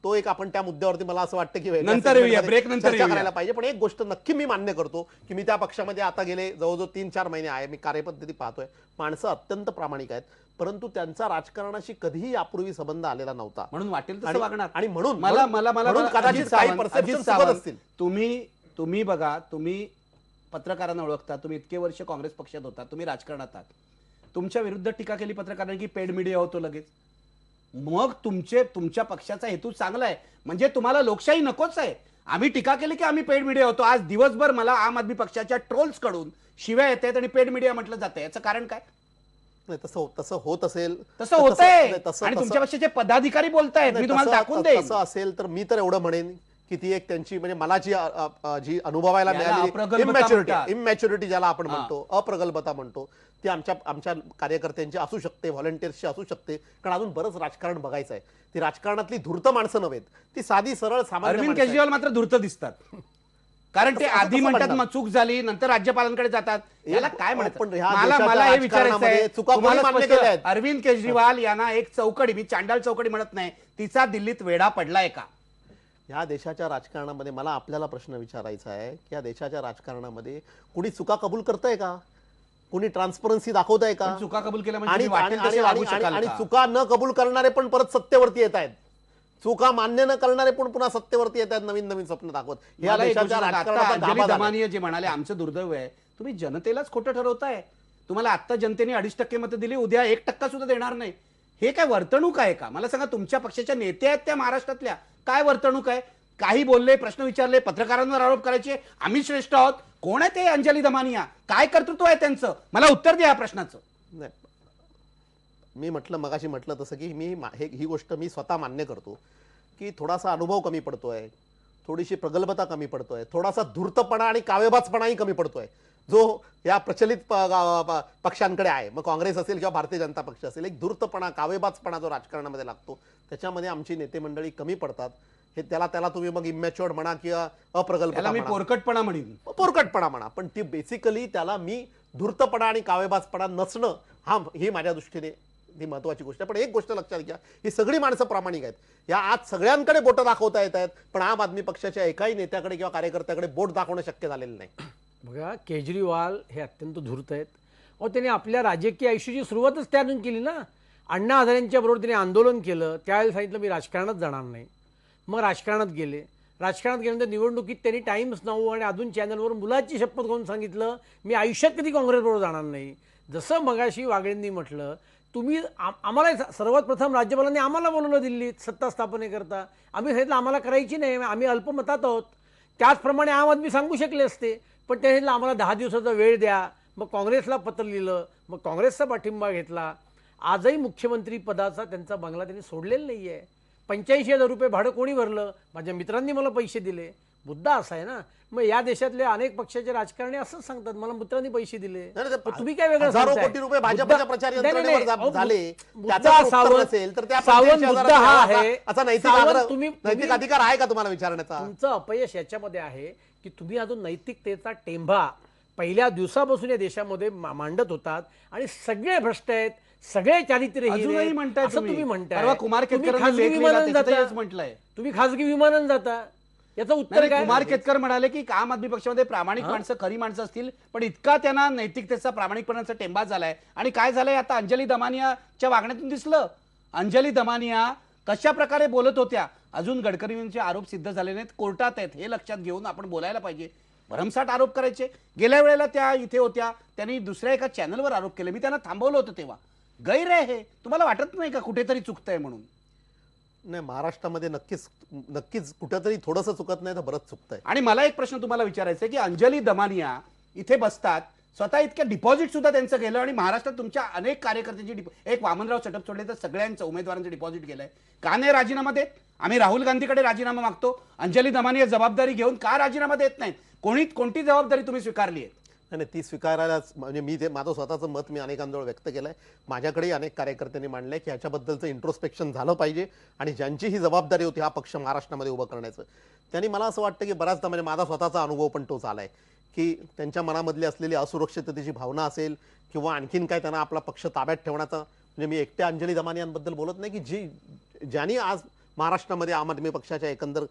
तो एक आपण त्या मुद्द्यावरती मला असं वाटतं की वेगळ्या नंतर येऊया, segmentमध्ये break नंतर चर्चा येऊया. करायला पाहिजे. पण एक गोष्ट नक्की मी मान्य करतो की मी त्या पक्षामध्ये आता गेले जवळजवळ 3-4 महिने आहे, मी कार्यपद्धती पाहतोय. माणसं अत्यंत प्रामाणिक आहेत, परंतु त्यांचा राजकारणाशी कधीही यापूर्वी संबंध आलेला नव्हता. म्हणून वाटेल तसं आणि- वागणार. आणि म्हणून मला मला मला म्हणून मला- कदाचित अजित काही सावंत, perception अजित चुकत सावंत, असतील. तुम्ही बघा, तुम्ही पत्रकारांना ओळखता, तुम्ही इतके वर्ष काँग्रेस पक्षात होता, तुम्ही राजकारणात आहात. तुमच्या विरुद्ध टीका केली पत्रकारांनी की पेड मीडिया होतो लगेच. मग तुमच्या पक्षाचा हेतू चांगला आहे, म्हणजे तुम्हाला लोकशाही नकोच आहे. आम्ही टीका केली की आम्ही पेड मीडिया होतो. आज दिवसभर मला आम आदमी पक्षाच्या ट्रोल्स कडून शिव्या येत आहेत आणि पेड मीडिया म्हटलं जातं. याचं कारण काय? नाही, तसं होत असेल, तसं होतंय नाही, तसं- आणि तसं- तुमच्या पक्षाचे पदाधिकारी बोलतायत. मी नाही, तुम्हाला तसं- दाखवून देईन. तसं असेल तर मी तर एवढं म्हणेन की ती एक त्यांची म्हणजे मला जी अनुभवायला याला मिळालेली अप्रगल्भता म्हणतात. इमॅच्युरिटी ज्याला आपण म्हणतो, अप्रगल्भता म्हणतो, ती आमच्या कार्यकर्त्यांची असू शकते, व्हॉलंटियर्सची असू शकते. कारण अजून बरंच राजकारण बघायचं आहे. ती राजकारणातली धूर्त माणसं नव्हेत, ती साधी सरळ सामान्य अरविंद माणसं आहेत. केजरीवाल मात्र धूर्त दिसतात. कारण ते असं आधी कसं म्हणतात म्हणणार? मग चूक झाली, नंतर राज्यपालांकडे जातात. याला काय म्हणतात? पण ह्या मला देशाच्या मला हे विचारायचं राजकारणामध्ये आहे, चुका कोणी तुम्हाला मान्य स्पष्ट- केल्या आहेत? अरविंद केजरीवाल यांना एक चौकडी, मी चांडाळ चौकडी म्हणत नाही, तिचा दिल्लीत वेढा पडलाय का? या देशाच्या राजकारणामध्ये मला आपल्याला प्रश्न विचारायचा आहे की या देशाच्या राजकारणामध्ये कुणी चुका कबूल करतंय का? कुणी ट्रान्सपरन्सी दाखवतंय का? पण चुका कबूल केल्या म्हणजे आणि तुम्ही वाटेल आणि- तसे वागू आणि- शकाल आणि का? चुका न कबूल करणारे पण परत सत्तेवरती येत आहेत. चुका मान्य न करणारे पण पुन्हा सत्तेवरती येत आहेत, नवीन नवीन स्वप्न दाखवत. या मला एक देशाच्या गोष्ट सांगा, आता राजकारणाचा अंजली गाभा झालाय. दमानिया जे म्हणाले आमचं दुर्दैव आहे, तुम्ही जनतेलाच खोटं ठरवताय. तुम्हाला आता जनतेने 2.5% मतं दिली, उद्या 1% सुद्धा देणार नाही. हे काय वर्तणूक आहे का? मला सांगा, तुमच्या पक्षाच्या नेत्या आहेत त्या महाराष्ट्रातल्या, काय वर्तणूक आहे? काही बोलले, प्रश्न विचारले, पत्रकारांवर आरोप करायचे, आम्ही श्रेष्ठ आहोत. कोण आहे ते अंजली दमानिया? काय कर्तृत्व आहे त्यांचं? मला उत्तर द्या या प्रश्नाचं. नाही, मी मगाशी म्हटलं तसं की ही गोष्ट मी स्वतः मान्य करतो की थोडासा अनुभव कमी पडतोय, थोडीशी प्रगल्भता कमी पडतोय, थोडासा धूर्तपणा आणि कावेबाजपणाही कमी पडतोय, जो या प्रचलित पक्षांकडे आहे. मग काँग्रेस असेल किंवा भारतीय जनता पक्ष असेल, एक धूर्तपणा, कावेबाजपणा जो राजकारणामध्ये लागतो, त्याच्यामध्ये आमची नेते मंडळी कमी पडतात. हे त्याला तुम्ही मग इमॅच्युअर्ड म्हणा किंवा अप्रगल्भता त्याला मी म्हणा, पोरकटपणा म्हणेन. पोरकटपणा म्हणा, पण ती बेसिकली त्याला मी धूर्तपणा आणि कावेबाजपणा नसणं ही माझ्या दृष्टीने ही महत्वाची गोष्ट आहे. पण एक गोष्ट लक्षात घ्या, ही सगळी माणसं प्रामाणिक आहेत. या आज सगळ्यांकडे बोटं दाखवता येत आहेत, पण आम आदमी पक्षाच्या एकाही नेत्याकडे किंवा कार्यकर्त्याकडे बोट दाखवणं शक्य झालेलं नाही. बघा, केजरीवाल हे अत्यंत धूर्त आहेत. अहो, त्यांनी आपल्या राजकीय आयुष्याची सुरुवातच त्यातून केली ना. अण्णा हजारेंच्या बरोबर त्यांनी आंदोलन केलं, त्यावेळेला सांगितलं मी राजकारणात जाणार नाही. मग राजकारणात गेल्यानंतर निवडणुकीत त्यांनी टाइम्स नाऊ आणि अजून चॅनलवर मुलाची शपथ घेऊन सांगितलं मी आयुष्यात कधी काँग्रेसबरोबर जाणार नाही. जसं मगाशी वागळेंनी म्हटलं, तुम्ही आम्हाला सर्वात प्रथम राज्यपालांनी आम्हाला बोलवलं दिल्लीत सत्ता स्थापनेकरता. आम्ही सांगितलं आम्हाला करायची नाही, आम्ही अल्पमतात आहोत. त्याचप्रमाणे आम आदमी सांगू शकले असते, पण ते सांगितलं आम्हाला 10 दिवसाचा वेळ द्या. मग काँग्रेसला पत्र लिहिलं, मग काँग्रेसचा पाठिंबा घेतला. आजही मुख्यमंत्री पदाचा त्यांचा बंगला त्यांनी सोडलेला नाही आहे. 85,000 रुपये भाडं कोणी भरलं? माझ्या मित्रांनी मला पैसे दिले. मुद्दा असा आहे ना. मग या देशातले अनेक पक्षाचे राजकारणी असंच सांगतात, मला मित्रांनी पैसे दिले. नाही, नाही, मग तुम्ही काय वेगळं हजारो सांगताय? कोटी रुपये भाजपच्या प्रचार नाही, नाही, यंत्रणेवर नाही. अहो, झाले. मुद्दा त्याचं जर उत्तर सावंत- नसेल तर त्या सावंत 85,000 मुद्दा हा द्यावा आहे. असा नैतिक सावंत आग्रह, तुम्ही- नैतिक अधिकार आहे का तुम्हाला विचारण्याचा? तुमचं अपयश याच्यामध्ये आहे की तुम्ही अजून नैतिकतेचा टेंभा पहिल्या दिवसापासून या देशामध्ये मांडत होतात आणि सगळे भ्रष्ट आहेत, सगळे चारित्र्यहीन आहेत. अजूनही म्हणताय असं तुम्ही म्हणताय. परवा कुमार तुम्ही केतकरांनी खासगी लेख लिहिला, विमानानं त्याच्यातही जाता. हेच म्हटलंय. तुम्ही खासगी विमानानं जाता, याचं उत्तर नाही, काय? कुमार केतकर म्हणाले की आम आदमी पक्षामध्ये प्रामाणिक माणसं, खरी माणसं असतील, पण इतका त्यांना नैतिकतेचा, प्रामाणिकपणाचा टेंबा झालाय. आणि काय झालंय आता अंजली दमानियाच्या वागण्यातून दिसलं. अंजली दमानिया कशा प्रकारे बोलत होत्या. अजून गडकरींचे आरोप सिद्ध झाले नाहीत, कोर्टात आहेत, हे लक्षात घेऊन आपण बोलायला पाहिजे. भरमसाठ आरोप करायचे. गेल्या वेळेला त्या इथे होत्या, त्यांनी दुसऱ्या एका चॅनलवर आरोप केले, मी त्यांना थांबवलं होतं तेव्हा. गैर आहे हे. तुम्हाला वाटत नाही का कुठेतरी चुकतंय म्हणून? नाही, महाराष्ट्रामध्ये नक्कीच कुठेतरी थोडंसं चुकत नाही तर बरंच चुकतंय. आणि मला एक प्रश्न तुम्हाला विचारायचा आहे की अंजली दमानिया इथे बसतात, स्वतः इतक्या डिपॉझिट सुद्धा त्यांचं गेलं आणि महाराष्ट्रात तुमच्या अनेक कार्यकर्त्यांची एक वामनराव चटप सोडले तर सगळ्यांचं उमेदवारांचं डिपॉझिट गेलंय. का नाही राजीनामा देत? आम्ही राहुल गांधीकडे राजीनामा मागतो. अंजली दमानिया जबाबदारी घेऊन का राजीनामा देत नाहीत? कोणती जबाबदारी तुम्ही स्वीकारली आहे? नाही, ती स्वीकारायला म्हणजे मी ते माझं स्वतःचं मत मी अनेकांजवळ व्यक्त केलंय. माझ्याकडेही अनेक कार्यकर्त्यांनी मांडलंय की ह्याच्याबद्दलचं इंट्रोस्पेक्शन झालं पाहिजे आणि ज्यांची ही जबाबदारी होती हा पक्ष महाराष्ट्रामध्ये उभं करण्याचं, त्यांनी मला असं वाटतं की बराचदा म्हणजे माझा स्वतःचा अनुभव पण तोच आलाय की त्यांच्या मनामधली असलेली असुरक्षिततेची भावना असेल किंवा आणखीन काय त्यांना आपला पक्ष ताब्यात ठेवण्याचा, म्हणजे मी एकट्या अंजली दमानियांबद्दल बोलत नाही की ज्यांनी आज महाराष्ट्रामध्ये आम आदमी पक्षाच्या एकंदर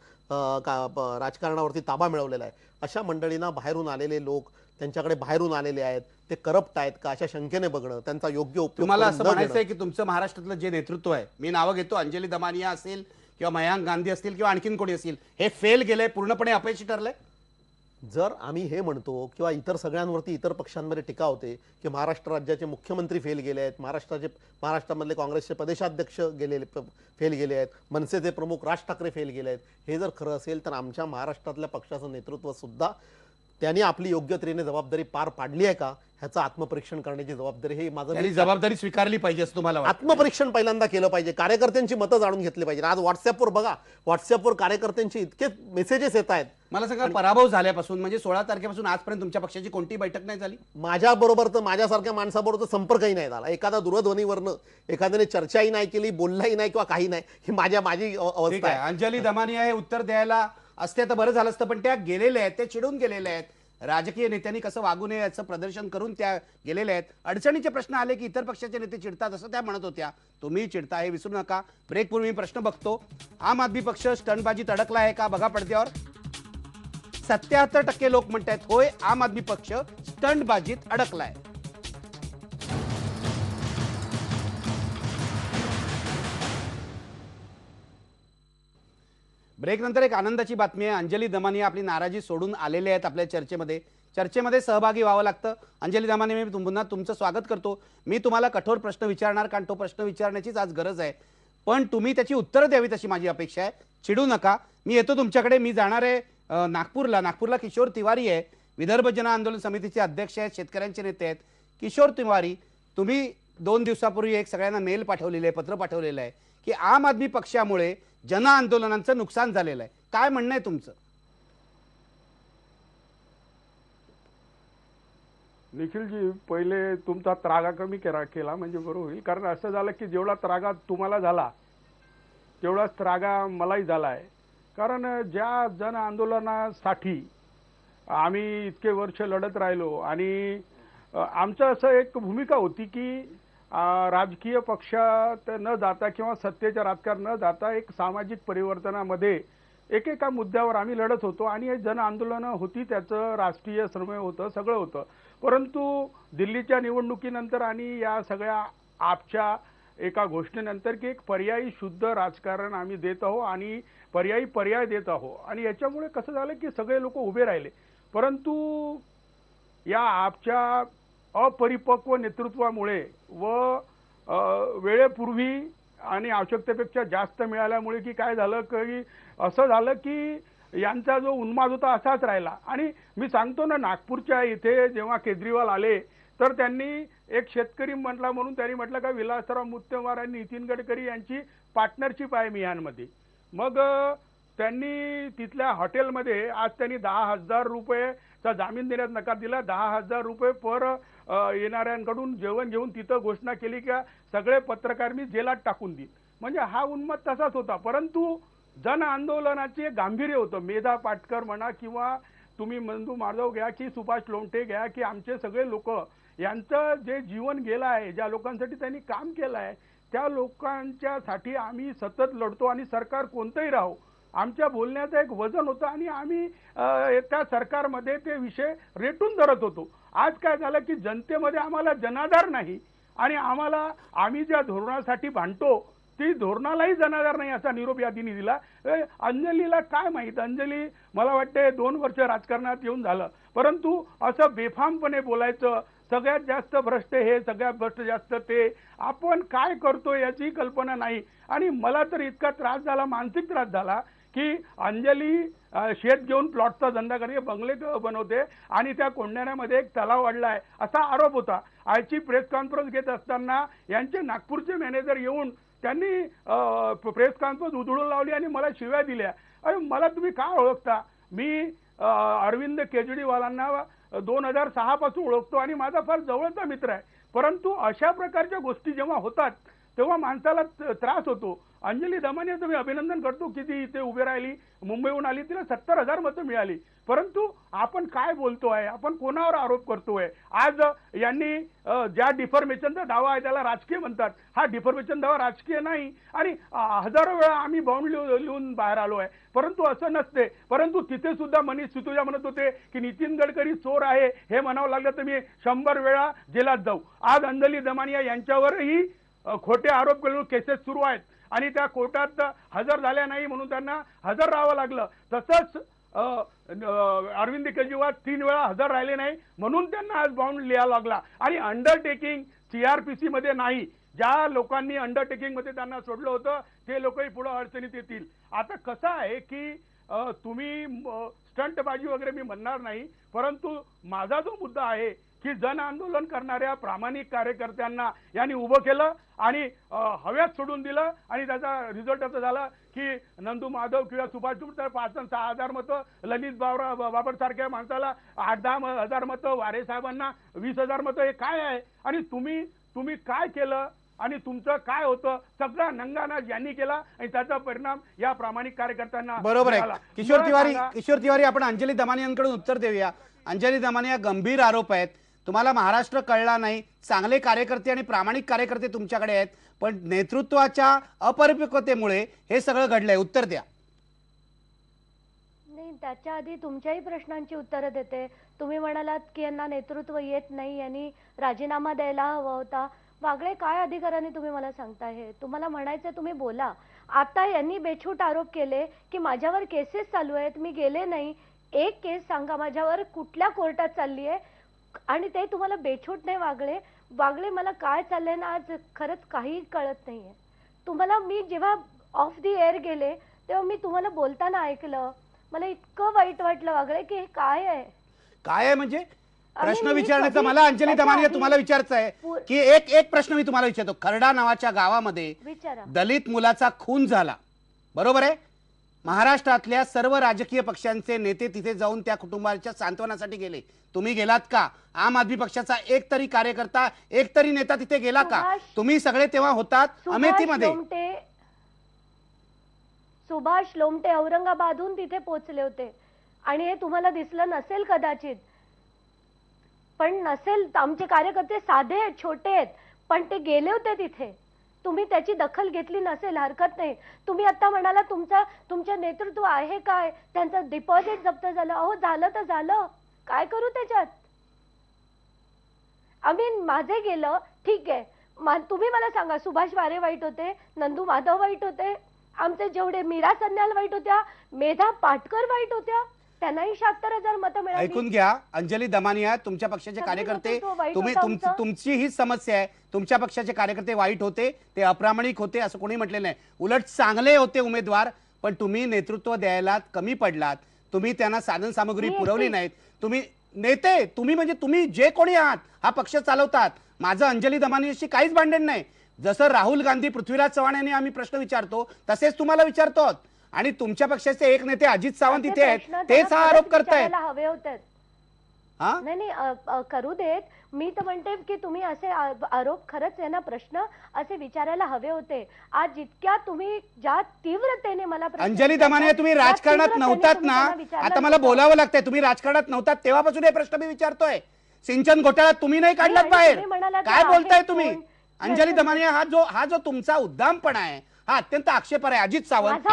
राजकारणावरती ताबा मिळवलेला आहे, अशा मंडळींना बाहेरून आलेले लोक त्यांच्याकडे बाहेरून आलेले आहेत, ते करप्ट आहेत का अशा शंकेने बघणं, त्यांचा योग्य उपयोग तुम्हाला करून असं न म्हणायचं आहे घेणं. की तुमचं महाराष्ट्रातलं जे नेतृत्व आहे, मी नावं घेतो, अंजली दमानिया असेल किंवा मयांक गांधी असतील किंवा आणखीन कोणी असेल, हे फेल गेलंय, पूर्णपणे अपयशी ठरलंय? जर आम्ही हे म्हणतो किंवा इतर सगळ्यांवरती इतर पक्षांमध्ये टीका होते की महाराष्ट्र राज्याचे मुख्यमंत्री फेल गेले आहेत, महाराष्ट्रामधले काँग्रेसचे प्रदेशाध्यक्ष फेल गेले आहेत, मनसेचे प्रमुख राज ठाकरे फेल गेले आहेत, हे जर खरं असेल तर आमच्या महाराष्ट्रातल्या पक्षाचं नेतृत्व सुद्धा त्यांनी आपली योग्य तऱ्हेने जबाबदारी पार पाडली आहे का ह्याचं आत्मपरीक्षण करण्याची जबाबदारी हे माझं त्यांनी जबाबदारी स्वीकारली पाहिजे असं तुम्हाला वाटतं? आत्मपरीक्षण पहिल्यांदा केलं पाहिजे. कार्यकर्त्यांची मतं जाणून घेतली पाहिजे. आज व्हॉट्सअपवर बघा, व्हॉट्सअपवर कार्यकर्त्यांचे इतके मेसेजेस येत आहेत. मला सांगा, पराभव झाल्यापासून म्हणजे 16 तारखेपासून आजपर्यंत तुमच्या पक्षाची कोणती बैठक नाही झाली? माझ्याबरोबर तर माझ्यासारख्या माणसाबरोबर तर संपर्कही नाही झाला. एखादा दूरध्वनीवरनं एखाद्याने चर्चाही नाही केली, बोललाही नाही किंवा काही नाही, ही माझी ठीक अवस्था आहे. आहे. अंजली दमानिया हे उत्तर द्यायला असते तर बरं झालं असतं, पण त्या गेलेल्या आहेत, त्या चिडून गेलेल्या आहेत. राजकीय नेत्यांनी कसं वागू नये याचं प्रदर्शन करून त्या गेलेल्या आहेत. अडचणीचे प्रश्न आले की इतर पक्षाचे नेते चिडतात असं त्या म्हणत होत्या. तुम्ही चिडता हे विसरू नका. ब्रेकपूर्वी मी प्रश्न बघतो, आम आदमी पक्ष स्टंटबाजीत अडकला आहे का? बघा पडद्यावर. 77% लोक म्हणतात होय, आम आदमी पक्ष स्टंटबाजीत अडकलाय. ब्रेक नंतर एक आनंदाची बातमी आहे. अंजली दमानिया आपली नाराजी सोडून आलेले आहेत आपल्या चर्चेमध्ये सहभागी व्हावं लागतं. अंजली दमानिया, मी पुन्हा तुमचं स्वागत करतो. मी तुम्हाला कठोर प्रश्न विचारणार, कारण तो प्रश्न विचारण्याचीच आज गरज आहे, पण तुम्ही त्याची उत्तरं द्यावीत अशी माझी अपेक्षा आहे. चिडू नका. मी येतो तुमच्याकडे. मी जाणार आहे नागपूरला किशोर तिवारी आहे, विदर्भ जन आंदोलन समितीचे अध्यक्ष आहेत, शेतकऱ्यांचे नेते आहेत. किशोर तिवारी, तुम्ही 2 दिवसापूर्वी एक सगळ्यांना मेल पाठवलेलं आहे, पत्र पाठवलेलं आहे की आम आदमी पक्षामुळे जन आंदोलनांचं नुकसान झालेलं आहे. काय म्हणणं आहे तुमचं? निखिलजी, पहिले तुमचा त्रागा कमी केला म्हणजे बरं होईल. कारण असं झालं की जेवढा त्रागा तुम्हाला झाला तेवढाच त्रागा मलाही झाला आहे. कारण ज्या जन आंदोलनासाठी आम्ही इतके वर्ष लढत राहिलो आणि आमचं असं एक भूमिका होती की राजकीय पक्षात न जाता किंवा सत्तेच्या राजकारण न जाता एक सामाजिक परिवर्तनामध्ये एकेका मुद्द्यावर आम्ही लढत होतो आणि हे जन आंदोलनं होती, त्याचं राष्ट्रीय श्रमेय होतं, सगळं होतं. परंतु दिल्लीच्या निवडणुकीनंतर आणि या सगळ्या आपच्या एका घोषणेनंतर की एक पर्यायी शुद्ध राजकारण आम्ही देत आहोत आणि पर्याय देत आहोत आणि याच्यामुळे कसं झालं की सगळे लोक उभे राहिले. परंतु या आपच्या अपरिपक्व नेतृत्वामुळे व वेळेपूर्वी आणि आवश्यकतेपेक्षा जास्त मिळाल्यामुळे की काय झालं की असं झालं की यांचा जो उन्माद होता असाच राहिला. आणि मी सांगतो ना, नागपूरच्या इथे जेव्हा केजरीवाल आले तर त्यांनी एक शेतकरी म्हटला म्हणून त्यांनी म्हटलं का विलासराव मुत्तेमवार आणि नितीन गडकरी यांची पार्टनरशिप आहे मिहानमध्ये. मग त्यांनी तिथल्या हॉटेलमध्ये आज त्यांनी 10,000 रुपयेचा जामीन देण्यास नकार दिला. 10,000 रुपये पर येणाऱ्यांकडून जेवण घेऊन तिथं घोषणा केली की सगळे पत्रकार मी जेलात टाकून देईन. म्हणजे हा उन्माद तसाच होता. परंतु जन आंदोलनाचे गांभीर्य होतं. मेधा पाटकर म्हणा किंवा तुम्ही मंजू माधव घ्या की सुभाष लोमटे घ्या की आमचे सगळे लोक, यांचं जे जीवन गेलं आहे, ज्या लोकांसाठी त्यांनी काम केलं आहे, त्या लोकांच्यासाठी आम्ही सतत लढतो आणि सरकार कोणतंही राहो, आमच्या बोलण्याचं एक वजन होतं आणि आम्ही त्या सरकारमध्ये ते विषय रेटून धरत होतो. आज काय झालं की जनतेमध्ये आम्हाला जनाधार नाही आणि आम्ही ज्या धोरणासाठी भांडतो ती धोरणालाही जनाधार नाही असा निरोप या दिनी दिला. अंजलीला काय माहीत, अंजली मला वाटते 2 वर्ष राजकारणात येऊन झालं, परंतु असं बेफामपणे बोलायचं, सगळ्यात जास्त भ्रष्ट हे, सगळ्यात भ्रष्ट जास्त ते, आपण काय करतो याची कल्पना नाही. आणि मला तर इतका त्रास झाला, मानसिक त्रास झाला की अंजली शेत घेऊन प्लॉटचा धंदा करते, बंगले बनवते आणि त्या कोंढाण्यामध्ये एक तलाव वाढलाय असा आरोप होता. आजची प्रेस कॉन्फरन्स घेत असताना यांचे नागपूरचे मॅनेजर येऊन त्यांनी प्रेस कॉन्फरन्स उधळून लावली आणि मला शिव्या दिल्या. अरे मला तुम्ही का ओळखता? मी अरविंद केजरीवालांना 2006 पासून ओळखतो आणि माझा फार जवळचा मित्र आहे. परंतु अशा प्रकारच्या गोष्टी जेव्हा होतात तेव्हा माणसाला त्रास होतो. अंजली दमानियाचं मी अभिनंदन करतो की ती इथे उभी राहिली, मुंबईहून आली, तिला 70,000 मतं मिळाली. परंतु आपण काय बोलतोय, आपण कोणावर आरोप करतोय? आज यांनी ज्या डिफॉर्मेशनचा दावा आहे त्याला राजकीय म्हणतात. हा डिफॉर्मेशन दावा राजकीय नाही आणि हजारो वेळा आम्ही बाउंड लिहून बाहेर आलो आहे. परंतु असं नसते. परंतु तिथे सुद्धा मनीष सिसोदिया म्हणत होते की नितीन गडकरी चोर आहे, हे म्हणावं लागलं तर मी 100 वेळा जेलात जाऊ. आज अंजली दमानिया यांच्यावरही खोटे आरोप करून केसेस सुरू आहेत आणि त्या कोर्टात हजर झाल्या नाही म्हणून त्यांना हजर राहावं लागलं. तसंच अरविंद केजरीवाल 3 वेळा हजर राहिले नाही म्हणून त्यांना आज बाउंड लिहायला लागला. आणि अंडरटेकिंग CRPC मध्ये नाही, ज्या लोकांनी अंडरटेकिंग मध्ये त्यांना सोडलं होतं ते लोकही पुढे अडचणीत येतील. आता कसं आहे की तुम्ही स्टंटबाजी वगैरे मी म्हणणार नाही, परंतु माझा जो मुद्दा आहे की जन आंदोलन करणाऱ्या प्रामाणिक कार्यकर्त्यांना यांनी उभं केलं आणि हव्यात सोडून दिलं आणि त्याचा रिझल्ट असं झाला की नंदू माधव किंवा सुभाष जुमटर 5,000-6,000 मतं, ललित बाबर सारख्या माणसाला 8-10 हजार मतं, वारे साहेबांना 20,000 मतं. हे काय आहे? आणि तुम्ही काय केलं आणि तुमचं काय होतं? सगळा नंगानाच यांनी केला आणि त्याचा परिणाम या प्रामाणिक कार्यकर्त्यांना बरोबर आहे. झाला. किशोर तिवारी आपण अंजली दमानियांकडून उत्तर देऊया. अंजली दमानिया, गंभीर आरोप आहेत. तुम्हाला महाराष्ट्र कळला नाही, चांगले कार्यकर्ते आणि प्रामाणिक कार्यकर्ते तुमच्याकडे आहेत, पण नेतृत्वाच्या अपरिपक्वतेमुळे हे सगळं घडलंय. उत्तर द्या. नाही, त्याच्या आधी तुमच्याही प्रश्नांची उत्तरं देते. तुम्ही म्हणालात की यांना नेतृत्व येत नाही, यांनी राजीनामा द्यायला हवा होता. वागळे काय अधिकाराने तुम्ही मला सांगताय? हे तुम्हाला म्हणायचं तुम्ही बोला. आता यांनी बेछूट आरोप केले की माझ्यावर केसेस चालू आहेत, मी गेले नाही. एक केस सांगा माझ्यावर कुठल्या कोर्टात चालली आहे आणि ते तुम्हाला बेछूट नाही. वागळे मला काय चाललंय ना आज खरंच काही कळत नाहीये. तुम्हाला मी जेव्हा ऑफ दी एअर गेले तेव्हा मी तुम्हाला बोलताना ऐकलं, मला इतकं वाईट वाटलं वागळे की हे काय आहे म्हणजे प्रश्न विचारण्याचा मला अंजली दमानिया तुम्हाला विचारायचं आहे की एक प्रश्न मी तुम्हाला विचारतो. खर्डा नावाच्या गावामध्ये दलित मुलाचा खून झाला, बरोबर आहे? महाराष्ट्रातल्या सर्व राजकीय पक्षांचे नेते तिथे जाऊन त्या कुटुंबाच्या सांत्वनासाठी गेले. तुम्ही गेलात का? आम आदमी पक्षाचा एक तरी कार्यकर्ता, एक तरी नेता तिथे गेला का? तुम्ही सगळे तेव्हा होतात अमेठीमध्ये. सुभाष लोमटे औरंगाबादहून तिथे पोहोचले होते आणि हे तुम्हाला दिसलं नसेल कदाचित, पण नसेल. आमचे कार्यकर्ते साधे आहेत, छोटे आहेत, पण ते गेले होते तिथे. तुम्ही त्याची दखल घेतली नसेल, हरकत नाही. तुम्ही आता म्हणाला तुमचं नेतृत्व आहे काय? त्यांचं डिपॉझिट जप्त झालं. अहो झालं तर झालं, काय करू त्याच्यात? माझे गेलं ठीक आहे. तुम्ही मला सांगा, सुभाष वारे वाईट होते, नंदू माधव वाईट होते, आमचे जेवढे मीरा सन्याल वाईट होत्या, मेधा पाटकर वाईट होत्या, त्यांनाही 76,000 मतं मिळाली. ऐकून घ्या अंजली दमानिया, तुमच्या पक्षाचे कार्यकर्ते, तुमची ही समस्या आहे. तुमच्या पक्षाचे कार्यकर्ते वाईट होते, ते अप्रामाणिक होते असं कोणी म्हटलेलं नाही. उलट चांगले होते उमेदवार, पण तुम्ही नेतृत्व द्यायला कमी पडलात. तुम्ही त्यांना साधन सामग्री पुरवली नाहीत. तुम्ही म्हणजे तुम्ही जे कोणी आहात हा पक्ष चालवतात. माझं अंजली दमानियाशी काहीच भांडण नाही. जसं राहुल गांधी, पृथ्वीराज चव्हाण यांनी आम्ही प्रश्न विचारतो तसेच तुम्हाला विचारतो. आणि तुमच्या पक्षाचे एक नेते अजित सावंत इथे आहेत, तेच हा आरोप करतायत. हवे होते नाही करू देत. मी तर म्हणते की तुम्ही असे आरोप, खरंच आहे ना, प्रश्न असे विचारायला हवे होते. आज जितक्या तुम्ही ज्या तीव्रतेने मला अंजली दमानिया, तुम्ही राजकारणात नव्हतात ना, आता मला बोलावं लागतंय. तुम्ही राजकारणात नव्हतात तेव्हापासून हे प्रश्न मी विचारतोय. सिंचन घोटाळ्यात तुम्ही नाही काढलात बाहेर, काय बोलताय तुम्ही? अंजली दमानिया, हा जो तुमचा उद्दामपणा आहे हा अत्यंत आक्षेप आहे. अजित सावंत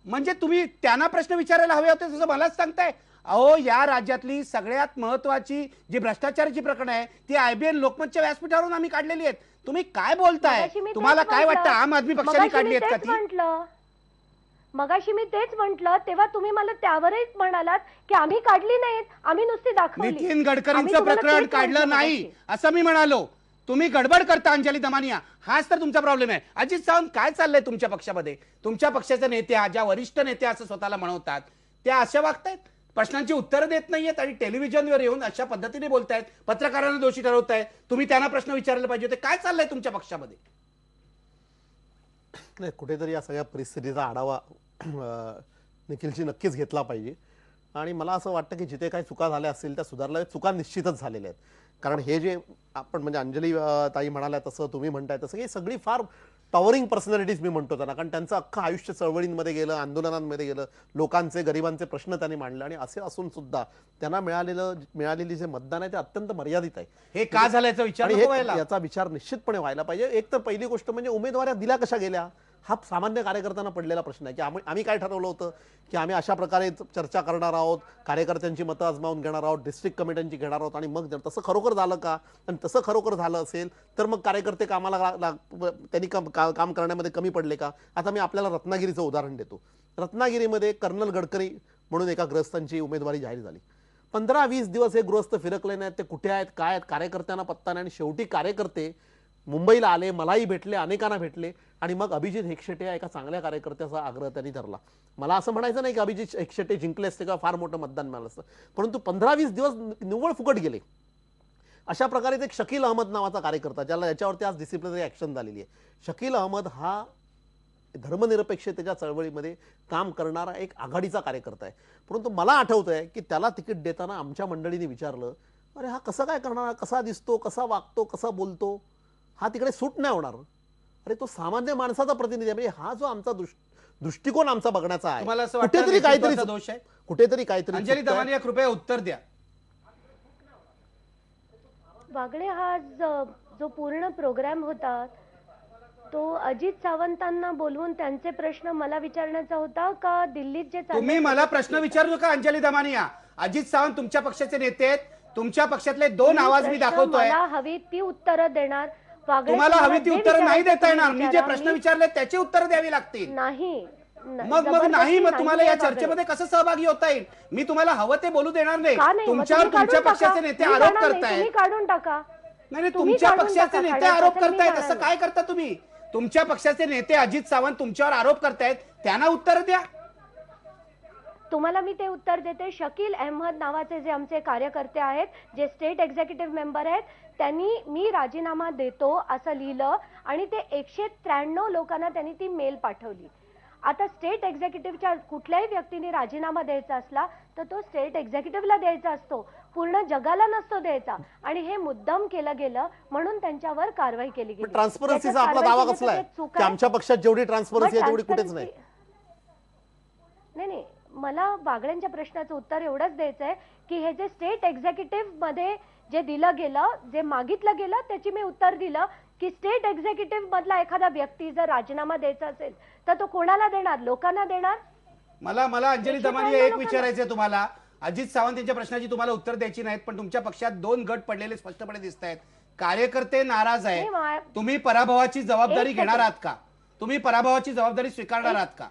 म्हणजे तुम्ही त्यांना प्रश्न विचारायला हवे होते तसं मलाच सांगताय. अहो, या राज्यातली सगळ्यात महत्वाची जी भ्रष्टाचाराची प्रकरण आहे ती IBN लोकमतच्या व्यासपीठावरून आम्ही काढलेली आहेत. तुम्ही काय बोलताय? तुम्हाला काय वाटतं, आम आदमी पक्षाने काढली आहेत का ती? मगाशी मी तेच म्हटलं, तेव्हा तुम्ही मला त्यावरही म्हणालात की आम्ही काढली नाहीत, आम्ही नुसती दाखवली. नितीन गडकरींचं प्रकरण काढलं नाही असं मी म्हणालो. तुम्ही गडबड करता अंजली दमानिया, हाच तर तुमचा प्रॉब्लेम आहे. अजित सावंत काय चाललंय तुमच्या पक्षामध्ये? तुमच्या पक्षाच्या नेत्या, ज्या वरिष्ठ नेत्या असं स्वतःला म्हणवतात, त्या अशा वागतायत, प्रश्नांची उत्तरं देत नाहीयेत आणि टेलिव्हिजनवर येऊन अशा पद्धतीने बोलतायत, पत्रकारांना दोषी ठरवतायत. तुम्ही त्यांना प्रश्न विचारले पाहिजे होते. काय चाललंय तुमच्या पक्षामध्ये? नाही, कुठेतरी या सगळ्या परिस्थितीचा आढावा निखिलजी नक्कीच घेतला पाहिजे. आणि मला असं वाटतं की जिथे काही चुका झाल्या असतील त्या सुधारल्या, चुका निश्चितच झालेल्या आहेत. कारण हे जे आपण म्हणजे अंजली ताई म्हणाल्या तसं, तुम्ही म्हणताय तसं, ही सगळी फार टॉवरिंग पर्सनॅलिटीज मी म्हणतो त्यांना. कारण त्यांचं अख्खं आयुष्य चळवळींमध्ये गेलं, आंदोलनांमध्ये गेलं, लोकांचे गरिबांचे प्रश्न त्यांनी मांडले, आणि असे असून सुद्धा त्यांना मिळालेली जे मतदान आहे ते अत्यंत मर्यादित आहे. हे का झालं याचा विचार आणि नको व्हायला? याचा विचार निश्चितपणे व्हायला पाहिजे. एक तर पहिली गोष्ट म्हणजे उमेदवाऱ्या दिल्या कशा गेल्या, हा सामान्य कार्यकर्त्यांना पडलेला प्रश्न आहे. की आम्ही काय ठरवलं होतं की आम्ही अशा प्रकारे चर्चा करणार आहोत, कार्यकर्त्यांची मतं आजमावून घेणार आहोत, डिस्ट्रिक्ट कमिट्यांची घेणार आहोत, आणि मग तसं खरोखर झालं का? आणि तसं खरोखर झालं असेल तर मग कार्यकर्ते त्यांनी काम करण्यामध्ये कमी पडले का? आता मी आपल्याला रत्नागिरीचं उदाहरण देतो. रत्नागिरीमध्ये कर्नल गडकरी म्हणून एका गृहस्थांची उमेदवारी जाहीर झाली. 15-20 दिवस हे गृहस्थ फिरकले नाहीत, ते कुठे आहेत, काय आहेत, कार्यकर्त्यांना पत्ता नाही. आणि शेवटी कार्यकर्ते मुंबईला आले, मलाही भेटले, अनेकांना भेटले, आणि मग अभिजित हेगशेटे या एका चांगल्या कार्यकर्त्याचा आग्रह त्यांनी धरला. मला असं म्हणायचं नाही की अभिजित हेगशेटे जिंकले असते किंवा फार मोठं मतदान मिळालं असतं, परंतु 15-20 दिवस निव्वळ फुकट गेले. अशा प्रकारे एक शकील अहमद नावाचा कार्यकर्ता, याच्यावरती आज डिसिप्लिनरी ऍक्शन झालेली आहे. शकील अहमद हा धर्मनिरपेक्षतेच्या चळवळीमध्ये काम करणारा एक आघाडीचा कार्यकर्ता आहे. परंतु मला आठवतंय की त्याला तिकीट देताना आमच्या मंडळीने विचारलं, अरे हा कसं काय करणार, कसा दिसतो, कसा वागतो, कसा बोलतो, हा तिकडे सूट नाही होणार. अरे तो सामान्य माणसाचा प्रतिनिधी आहे. म्हणजे हा जो आमचा दृष्टिकोन आमचा बघण्याचा आहे, तुम्हाला असं वाटतं कुठेतरी काहीतरी नेतृत्वाचा दोष आहे? कुठेतरी काहीतरी अंजली चुकतंय. दमानिया, कृपया उत्तर द्या. बागडे, हा जो पूर्ण प्रोग्राम होता तो अजित सावंतांना बोलवून त्यांचे प्रश्न मला विचारण्याचा होता का दिल्लीत जे चाललंय तुम्ही मला प्रश्न विचारू नका अंजली दमानिया. अजित सावंत तुमच्या पक्षाचे नेते आहेत. तुमच्या पक्षातले 2 आवाज मी प्रश्न दाखवतोय. मला हवी ती उत्तरं देणार. बागडे, तुम्हाला हवी ती जे उत्तरं नाही विचारायचं देता येणार. तुम्ही मी जे विचारा. प्रश्न विचारले त्याची उत्तरं द्यावी लागतील. नाही मग नाही, मग तुम्हाला या चर्चेमध्ये कसं सहभागी होता येईल? मी तुम्हाला हवं ते बोलू देणार नाही. का नाही? मग तुमच्यावर तुम्ही तुमच्या काढून पक्षाचे टाका. नेते मी आरोप जाणार नाही, करतायत. तुम्ही काढून टाका. नाही, तुम्ही तुमच्या काढून पक्षाचे टाका. नेते काढायचं आरोप असेल मी करतायत. जाणार असं काय करता तुम्ही? तुमच्या पक्षाचे नेते अजित सावंत तुमच्यावर आरोप करतायत, त्यांना उत्तर द्या. तुम्हाला मी ते उत्तर देते. शकील अहमद नावाचे जे आमचे कार्यकर्ते आहेत, जे स्टेट एक्झिक्युटिव्ह मेंबर आहेत, त्यांनी मी राजीनामा देतो असं लिहिलं आणि ते 193 लोकांना त्यांनी ती मेल पाठवली. आता स्टेट एक्झिक्युटिव्हच्या कुठल्याही व्यक्तीने राजीनामा द्यायचा असला तर तो स्टेट एक्झिक्युटिव्हला द्यायचा असतो, पूर्ण जगाला नसतो द्यायचा. आणि हे मुद्दाम केलं गेलं म्हणून त्यांच्यावर कारवाई केली गेली. ट्रान्सपरन्सीचा त्याच्यात आपला दावा कारवाई कसला आहे केली तर चूक की आहे. आमच्या पक्षात जेवढी ट्रान्सपरन्सी आहे तेवढी कुठेच नाही. नाही, मला बागड्यांच्या प्रश्नाचं उत्तर एवढंच द्यायचंय की हे जे स्टेट एक्झिक्युटिव्ह मध्ये जे दिलं गेलं, जे मागितलं गेलं, त्याची मी उत्तर दिलं की स्टेट एक्झिक्युटिव्ह मधला एखादा व्यक्ती जर राजीनामा द्यायचा असेल तर तो कोणाला देणार? लोकांना देणार. मला अंजली 193 दमानिया एक लोकांना. विचारायचंय तुम्हाला. अजित सावंत यांच्या प्रश्नाची तुम्हाला उत्तर द्यायची नाहीत, पण तुमच्या पक्षात 2 गट पडलेले स्पष्टपणे दिसत आहेत. कार्यकर्ते नाराज नाही, आहेत. तुम्ही पराभवाची जबाबदारी एक घेणार सेकंड. आहात का? तुम्ही पराभवाची जबाबदारी स्वीकारणार आहात का?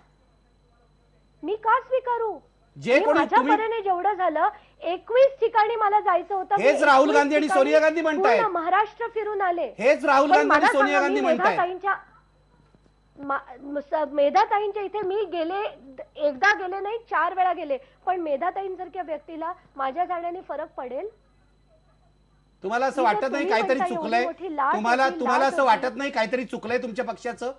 मी का स्वीकारू? जे कोणी माझ्या तुम्ही- परीने जेवढं झालं, 21 ठिकाणी मला जायचं होतं. मी हेच राहुल 21 गांधी आणि ठिकाणी सोनिया गांधी म्हणतायत. पूर्ण महाराष्ट्र फिरून आले. हेच राहुल पण गांधी आणि मला सोनिया सांगा, गांधी मी म्हणतायत. मेधाताईंच्या इथे मी एकदा गेले नाही, 4 वेळा गेले, पण मेधाताईंसारख्या व्यक्तीला माझ्या जाण्याने फरक पडेल? तुम्हाला असं ठीक आहे, वाटत नाही तुम्ही काहीतरी म्हणता एवढी चुकलंय? मोठी लाट तुम्हाला होती, तुम्हाला लाट असं होती. वाटत नाही काहीतरी चुकलंय तुमच्या पक्षाचं?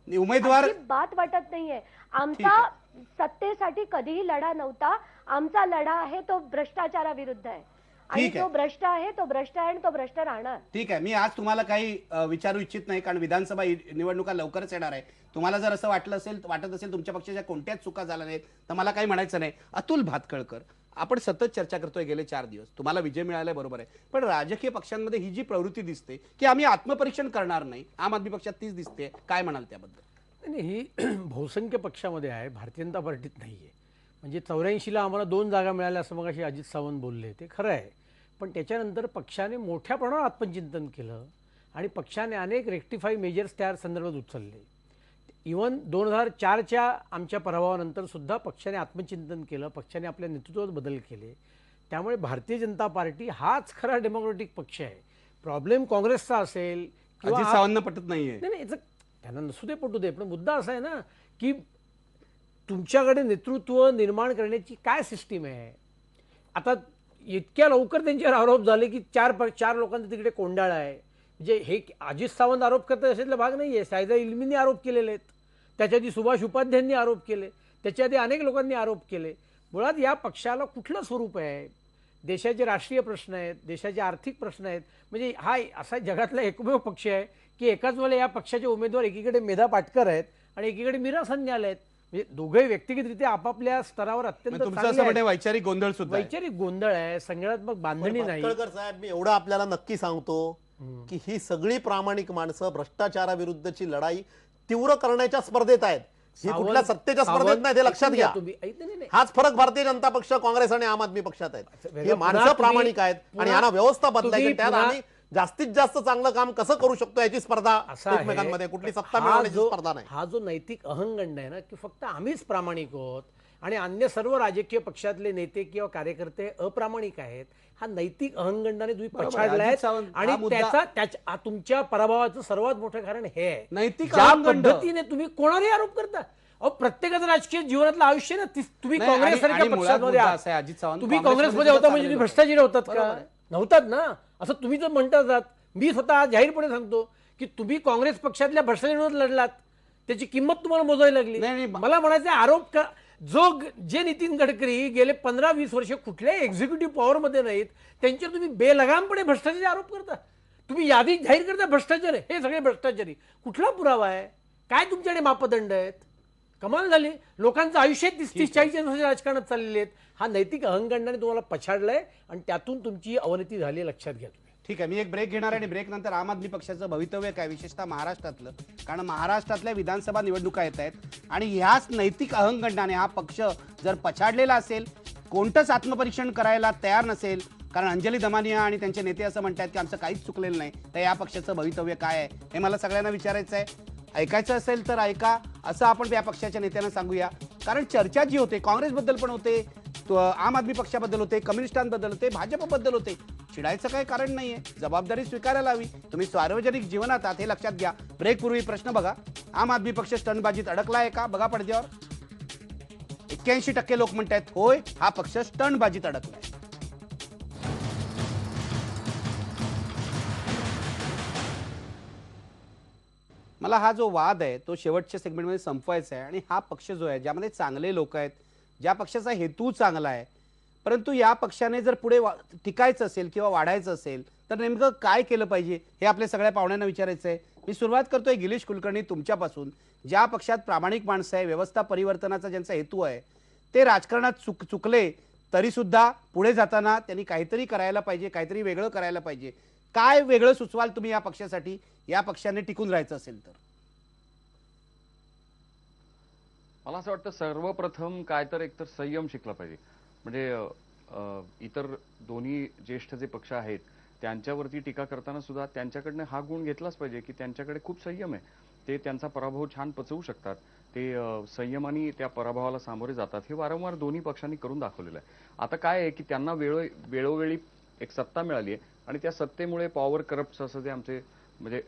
उमेदवार बात वाटत नाहीये. ठीक आमचा आहे. सत्तेसाठी कधीही लढा नव्हता. आमचा लढा आहे तो भ्रष्टाचाराविरुद्ध आहे. आणि ठीक आहे. तो भ्रष्ट आहे, तो भ्रष्ट आहे आणि तो भ्रष्ट राहणार. ठीक आहे, मी आज तुम्हाला काही विचारू इच्छित नाही, कारण विधानसभा निवडणुका लवकरच येणार आहे. तुम्हाला जर असं वाटत असेल तुमच्या पक्षाच्या कोणत्याच चुका झाल्या नाहीत तर मला काही म्हणायचं नाही. अतुल भातखळकर, आपण सतत चर्चा करतोय गेले 4 दिवस. तुम्हाला विजय मिळालाय, बरोबर आहे, पण राजकीय पक्षांमध्ये ही जी प्रवृत्ती दिसते की आम्ही आत्मपरीक्षण करणार नाही, आम आदमी पक्षात तीच दिसते. काय म्हणाल त्याबद्दल? नाही, ही बहुसंख्य पक्षामध्ये आहे, भारतीय जनता पार्टीत नाही आहे. म्हणजे 84ला आम्हाला 2 जागा मिळाल्या असं मग अशी अजित सावंत बोलले, ते खरं आहे. पण त्याच्यानंतर पक्षाने मोठ्या प्रमाणावर आत्मचिंतन केलं आणि पक्षाने अनेक रेक्टिफाय मेजर्स त्या संदर्भात उचलले. इव्हन 2004च्या आमच्या पराभवानंतर सुद्धा पक्षाने आत्मचिंतन केलं, पक्षाने आपल्या नेतृत्वात बदल केले. त्यामुळे भारतीय जनता पार्टी हाच खरा डेमोक्रेटिक पक्ष आहे. प्रॉब्लेम काँग्रेसचा असेल किंवा अजित सावंतना पटत नाहीये. नाही नाही, त्यांना नसू दे पटू दे, पण मुद्दा असा आहे ना की तुमच्याकडे नेतृत्व निर्माण करण्याची काय सिस्टीम आहे. आता इतक्या लवकर त्यांच्यावर आरोप झाले की चार लोकांचा तिकडे कोंडाळ आहे. म्हणजे हे अजित सावंत आरोप करतात अशातला भाग नाही आहे. सायदा इल्मींनी आरोप केलेले आहेत, त्याच्या आधी सुभाष उपाध्यायांनी आरोप केले, त्याच्या आधी अनेक लोकांनी आरोप केले. मुळात या पक्षाला कुठलं स्वरूप आहे. देशाचे राष्ट्रीय प्रश्न आहेत, देशाचे आर्थिक प्रश्न आहेत. म्हणजे हा असा जगातला एकमेव पक्ष आहे की एकाच वेळेला या पक्षाचे उमेदवार एकीकडे मेधा पाटकर आहेत आणि एकीकडे मीरा संन्याल आहेत. म्हणजे दोघे व्यक्तिगतरित्या आपापल्या स्तरावर अत्यंत तुमचं चांगले असं आहेत. म्हणणं वैचारिक गोंधळ सुद्धा आहे. वैचारिक गोंधळ आहे, संघटनात्मक बांधणी नाही. भटकळकर साहेब, मी एवढं आपल्याला नक्की सांगतो की ही सगळी प्रामाणिक माणसं भ्रष्टाचाराविरुद्धची लढाई तीव्र करण्याच्या स्पर्धेत आहेत. ही कुठल्या सत्तेच्या स्पर्धेत नाही, हे लक्षात घ्या. तुम्ही नाही, नाही. हाच फरक भारतीय जनता पक्ष, काँग्रेस आणि आम आदमी पक्षात आहेत. वेगळं हे माणसं पुन्हा प्रामाणिक आहेत आणि पुन्हा- यांना व्यवस्था बदलायची. तुम्ही त्यात पुन्हा- आम्ही जास्तीत जास्त चांगलं काम कसं करू शकतो याची स्पर्धा असं आहे, एकमेकांमध्ये, कुठली सत्ता हा मिळवण्याची जो- स्पर्धा नाही. हा जो नैतिक अहंगंड आहे ना की फक्त आम्हीच प्रामाणिक आहोत आणि अन्य सर्व राजकीय पक्षातले नेते किंवा कार्यकर्ते अप्रामाणिक आहेत, हा नैतिक अहंगंडाने तुम्ही बरोबर आहे. पछाडलाय. अजित सावंत, हा आणि मुद्दा- त्याच्या तुमच्या पराभवाचं सर्वात मोठं कारण हे आहे. नैतिक ज्या अहंगंड. पद्धतीने तुम्ही कोणावरही आरोप करता. अहो, प्रत्येकाचं राजकीय जीवनातलं आयुष्य ना तुम्ही नाही, आणि- काँग्रेससारख्या आणि मुळात पक्षामध्ये मुद्दा आहात. असा आहे, अजित सावंत तुम्ही काँग्रेसमध्ये काँग्रेसमध्ये होता सुद्धा म्हणजे तुम्ही चांगले भ्रष्टाचारी होतात बरोबर का? आहे. नव्हतात ना. असं तुम्ही जर म्हणतात, मी स्वतः जाहीरपणे सांगतो की तुम्ही काँग्रेस पक्षातल्या भ्रष्टाचाराविरोधात लढलात, त्याची किंमत तुम्हाला मोजायला लागली. नाही, नाही. मला म्हणायचं आरोप जे नितीन गडकरी गेले 15-20 वर्ष कुठल्याही एक्झिक्युटिव्ह पॉवरमध्ये नाहीत, त्यांच्यावर तुम्ही बेलगामपणे भ्रष्टाचाराचे आरोप करता. तुम्ही यादी जाहीर करता भ्रष्टाचार आहे, हे सगळे भ्रष्टाचारी. कुठला पुरावा आहे? काय तुमच्याकडे मापदंड आहेत? कमाल झाली. लोकांचं आयुष्य 30-40 वर्ष राजकारणात चाललेले आहेत. हा नैतिक अहंगंडाने तुम्हाला पछाडलाय आणि त्यातून तुमची अवनती झाली, लक्षात घ्या तुम्ही. ठीक आहे, मी एक ब्रेक घेणार आहे आणि ब्रेक नंतर आम आदमी पक्षाचं भवितव्य काय, विशेषतः महाराष्ट्रातलं, कारण महाराष्ट्रातल्या विधानसभा निवडणुका येत आहेत आणि ह्याच नैतिक अहंगंडाने हा पक्ष जर पछाडलेला असेल, कोणतंच आत्मपरीक्षण करायला तयार नसेल, कारण अंजली दमानिया आणि त्यांचे नेते असं म्हणतात की आमचं काहीच चुकलेलं नाही, तर या पक्षाचं भवितव्य काय आहे हे मला सगळ्यांना विचारायचं आहे. ऐकायचं असेल तर ऐका, असं आपण या पक्षाच्या नेत्यांना सांगूया. कारण चर्चा जी होते, काँग्रेसबद्दल पण होते, आम आदमी पक्षाबद्दल होते, कम्युनिस्टांबद्दल होते, भाजपबद्दल होते. चिडायचं काही कारण नाहीये, जबाबदारी स्वीकारायला हवी. तुम्ही सार्वजनिक जीवनात आहात हे लक्षात घ्या. ब्रेकपूर्वी प्रश्न बघा, आम आदमी पक्ष स्टंटबाजीत अडकला आहे का? बघा पडद्यावर. 81% लोक म्हणतात होय, हा पक्ष स्टंटबाजीत अडकलाय. मला हा जो वाद आहे तो शेवटच्या सेगमेंटमध्ये संपवायचा आहे. आणि हा पक्ष जो आहे, ज्यामध्ये चांगले लोक आहेत, ज्या पक्षाचा हेतू चांगला आहे, परंतु या पक्षाने जर पुढे टिकायचं असेल किंवा वाढायचं असेल तर नेमकं काय केलं पाहिजे हे आपल्या सगळ्या पाहुण्यांना विचारायचं आहे. मी सुरुवात करतोय गिरीश कुलकर्णी तुमच्यापासून. ज्या पक्षात प्रामाणिक माणसं आहे, व्यवस्था परिवर्तनाचा ज्यांचा हेतू आहे, ते राजकारणात चुकले तरी सुद्धा पुढे जाताना त्यांनी काहीतरी करायला पाहिजे, काहीतरी वेगळं करायला पाहिजे. काय वेगळं सुचवाल तुम्ही या पक्षासाठी, या पक्षाने टिकून राहायचं असेल तर? मला असं वाटतं सर्वप्रथम काय तर एकतर संयम शिकला पाहिजे. म्हणजे इतर दोन्ही ज्येष्ठ जे पक्ष आहेत त्यांच्यावरती टीका करताना सुद्धा त्यांच्याकडनं हा गुण घेतलाच पाहिजे की त्यांच्याकडे खूप संयम आहे. ते त्यांचा पराभव छान पचवू शकतात. ते संयमाने त्या पराभवाला सामोरे जातात. हे वारंवार दोन्ही पक्षांनी करून दाखवलेलं आहे. आता काय आहे की त्यांना वेळोवेळी एक सत्ता मिळाली आहे आणि त्या सत्तेमुळे पॉवर करप्ट असं जे आमचे म्हणजे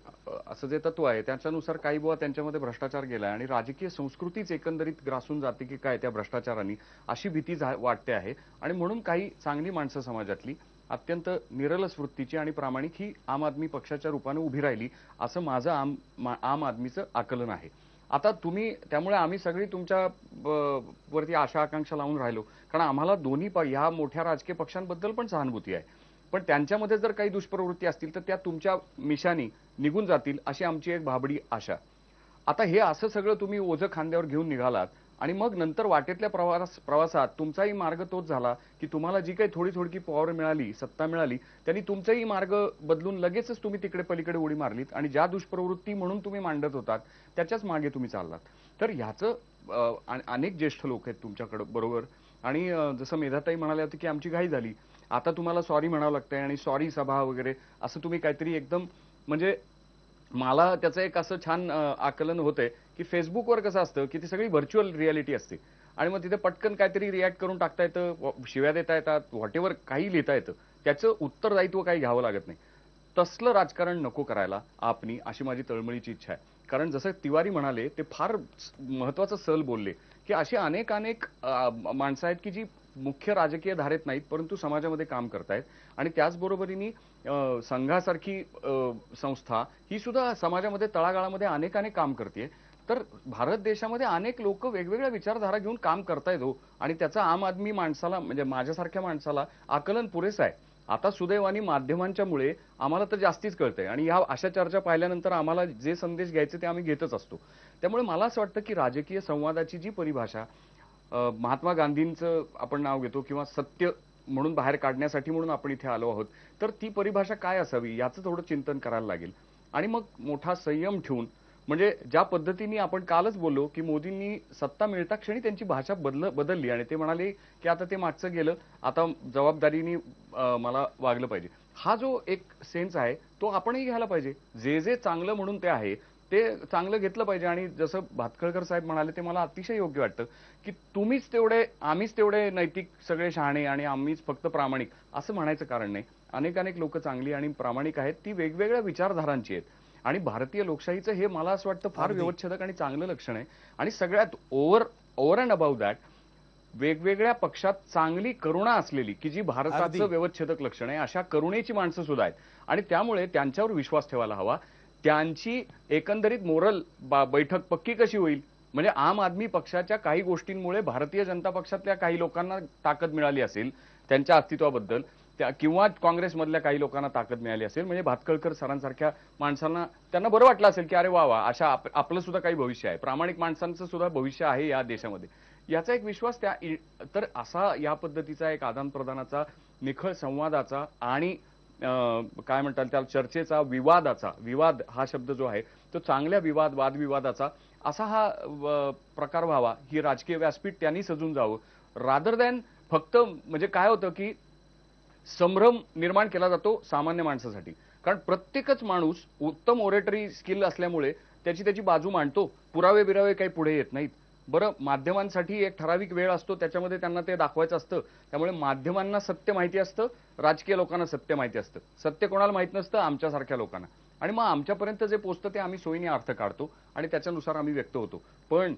असं जे तत्व आहे त्याच्यानुसार काही बुवा त्यांच्यामध्ये भ्रष्टाचार गेलाय आणि राजकीय संस्कृतीच एकंदरीत ग्रासून जाते की काय त्या भ्रष्टाचारांनी, अशी भीती वाटते आहे. आणि म्हणून काही चांगली माणसं समाजातली अत्यंत निरलस वृत्तीची आणि प्रामाणिक ही आम आदमी पक्षाच्या रूपाने उभी राहिली, असं माझं आम आदमीचं आकलन आहे. आता त्यामुळे आम्ही सगळी तुमच्या वरती आशा आकांक्षा लावून राहिलो, कारण आम्हाला दोन्ही ह्या मोठ्या राजकीय पक्षांबद्दल पण सहानुभूती आहे. पण त्यांच्यामध्ये जर काही दुष्प्रवृत्ती असतील तर त्या तुमच्या मिशानी निघून जातील अशी आमची एक भाबडी आशा. आता हे असं सगळं तुम्ही ओझं खांद्यावर घेऊन निघालात आणि मग नंतर वाटेतल्या प्रवासात तुमचाही मार्ग तोच झाला की तुम्हाला जी काही थोडी पॉवर मिळाली, सत्ता मिळाली, त्यांनी तुमचाही मार्ग बदलून लगेचच तुम्ही तिकडे पलीकडे उडी मारलीत आणि ज्या दुष्प्रवृत्ती म्हणून तुम्ही मांडत होतात त्याच्याच मागे तुम्ही चाललात. तर ह्याचं अनेक ज्येष्ठ लोक आहेत तुमच्याकडे बरोबर. आणि जसं मेधाताई म्हणाल्या होत्या की आमची घाई झाली, आता तुम्हाला सॉरी म्हणावं लागतंय आणि सॉरी सभा वगैरे असं तुम्ही काहीतरी एकदम, म्हणजे मला त्याचं एक असं छान आकलन होतंय की फेसबुकवर कसं असतं की ती सगळी व्हर्च्युअल रियालिटी असते आणि मग तिथे पटकन काहीतरी रिॲक्ट करून टाकता येतं, शिव्या देता येतात, व्हॉटेवर काही लिहिता येतं, त्याचं उत्तरदायित्व काही घ्यावं लागत नाही. तसलं राजकारण नको करायला आपनी, अशी माझी तळमळीची इच्छा आहे. कारण जसं तिवारी म्हणाले ते फार महत्वाचं सल बोलले की अशी अनेक माणसं आहेत की जी मुख्य राजकीय धारेत नाहीत परंतु समाजामध्ये काम करतायत आणि त्याचबरोबरीने संघासारखी संस्था ही सुद्धा समाजामध्ये तळागाळामध्ये अनेक काम करते. तर भारत देशामध्ये अनेक लोक वेगवेगळ्या विचारधारा घेऊन काम करतायत हो आणि त्याचा आम आदमी माणसाला म्हणजे माझ्यासारख्या माणसाला आकलन पुरेसं आहे. आता सुदैवाने माध्यमांच्या मुळे आम्हाला तर जास्तीच कळतंय आणि ह्या अशा चर्चा पाहिल्यानंतर आम्हाला जे संदेश घ्यायचे ते आम्ही घेतच असतो. त्यामुळे मला असं वाटतं की राजकीय संवादाची जी परिभाषा महात्मा गांधींचं आपण नाव घेतो किंवा सत्य म्हणून बाहेर काढण्यासाठी म्हणून आपण इथे आलो आहोत, तर ती परिभाषा काय असावी याचं थोडं चिंतन करायला लागेल. आणि मग मोठा संयम ठेवून म्हणजे ज्या पद्धतीने आपण कालच बोललो की मोदींनी सत्ता मिळता क्षणी त्यांची भाषा बदलली आणि ते म्हणाले की आता ते मागचं गेलं, आता जबाबदारीने मला वागलं पाहिजे. हा जो एक सेन्स आहे तो आपणही घ्यायला पाहिजे. जे चांगलं म्हणून ते आहे ते चांगलं घेतलं पाहिजे. आणि जसं भातखळकर साहेब म्हणाले ते मला अतिशय योग्य वाटतं की आम्हीच तेवढे नैतिक सगळे शहाणे आणि आम्हीच फक्त प्रामाणिक असं म्हणायचं कारण नाही. अनेक लोक चांगली आणि प्रामाणिक आहेत, ती वेगवेगळ्या विचारधारांची आहेत. आणि भारतीय लोकशाहीचं हे मला असं वाटतं फार व्यवच्छेदक आणि चांगलं लक्षण आहे. आणि सगळ्यात ओव्हर अँड अबाउट दॅट वेगवेगळ्या पक्षात चांगली करुणा असलेली की जी भारताचं व्यवच्छेदक लक्षण आहे, अशा करुणेची माणसं सुद्धा आहेत. आणि त्यामुळे त्यांच्यावर विश्वास ठेवायला हवा. त्यांची एकंदरीत मोरल बैठक पक्की कशी होईल म्हणजे आम आदमी पक्षाच्या काही गोष्टींमुळे भारतीय जनता पक्षातल्या काही लोकांना ताकद मिळाली असेल त्यांच्या अस्तित्वाबद्दल, किंवा काँग्रेसमधल्या काही लोकांना ताकद मिळाली असेल म्हणजे भातखळकर सरांसारख्या माणसांना त्यांना बरं वाटलं असेल की अरे वा अशा आपलं सुद्धा काही भविष्य आहे, प्रामाणिक माणसांचं सुद्धा भविष्य आहे या देशामध्ये, याचा एक विश्वास तर असा या पद्धतीचा एक आदान प्रदानाचा निखळ संवादाचा आणि काय म्हणतात त्याला चर्चेचा विवाद हा शब्द जो आहे तो चांगल्या वादविवादाचा असा हा प्रकार व्हावा. ही राजकीय व्यासपीठ त्यांनी सजून जावं रादर दॅन फक्त म्हणजे काय होतं की संभ्रम निर्माण केला जातो सामान्य माणसासाठी. कारण प्रत्येकच माणूस उत्तम ओरेटरी स्किल असल्यामुळे त्याची बाजू मांडतो, पुरावे बिरावे काही पुढे येत नाहीत. बरं, माध्यमांसाठी एक ठराविक वेळ असतो त्याच्यामध्ये त्यांना ते दाखवायचं असतं. त्यामुळे माध्यमांना सत्य माहिती असतं, राजकीय लोकांना सत्य माहिती असतं. सत्य कोणाला माहित नसतं, आमच्यासारख्या लोकांना. आणि मग आमच्यापर्यंत जे पोचतं ते आम्ही सोयीने अर्थ काढतो आणि त्याच्यानुसार आम्ही व्यक्त होतो. पण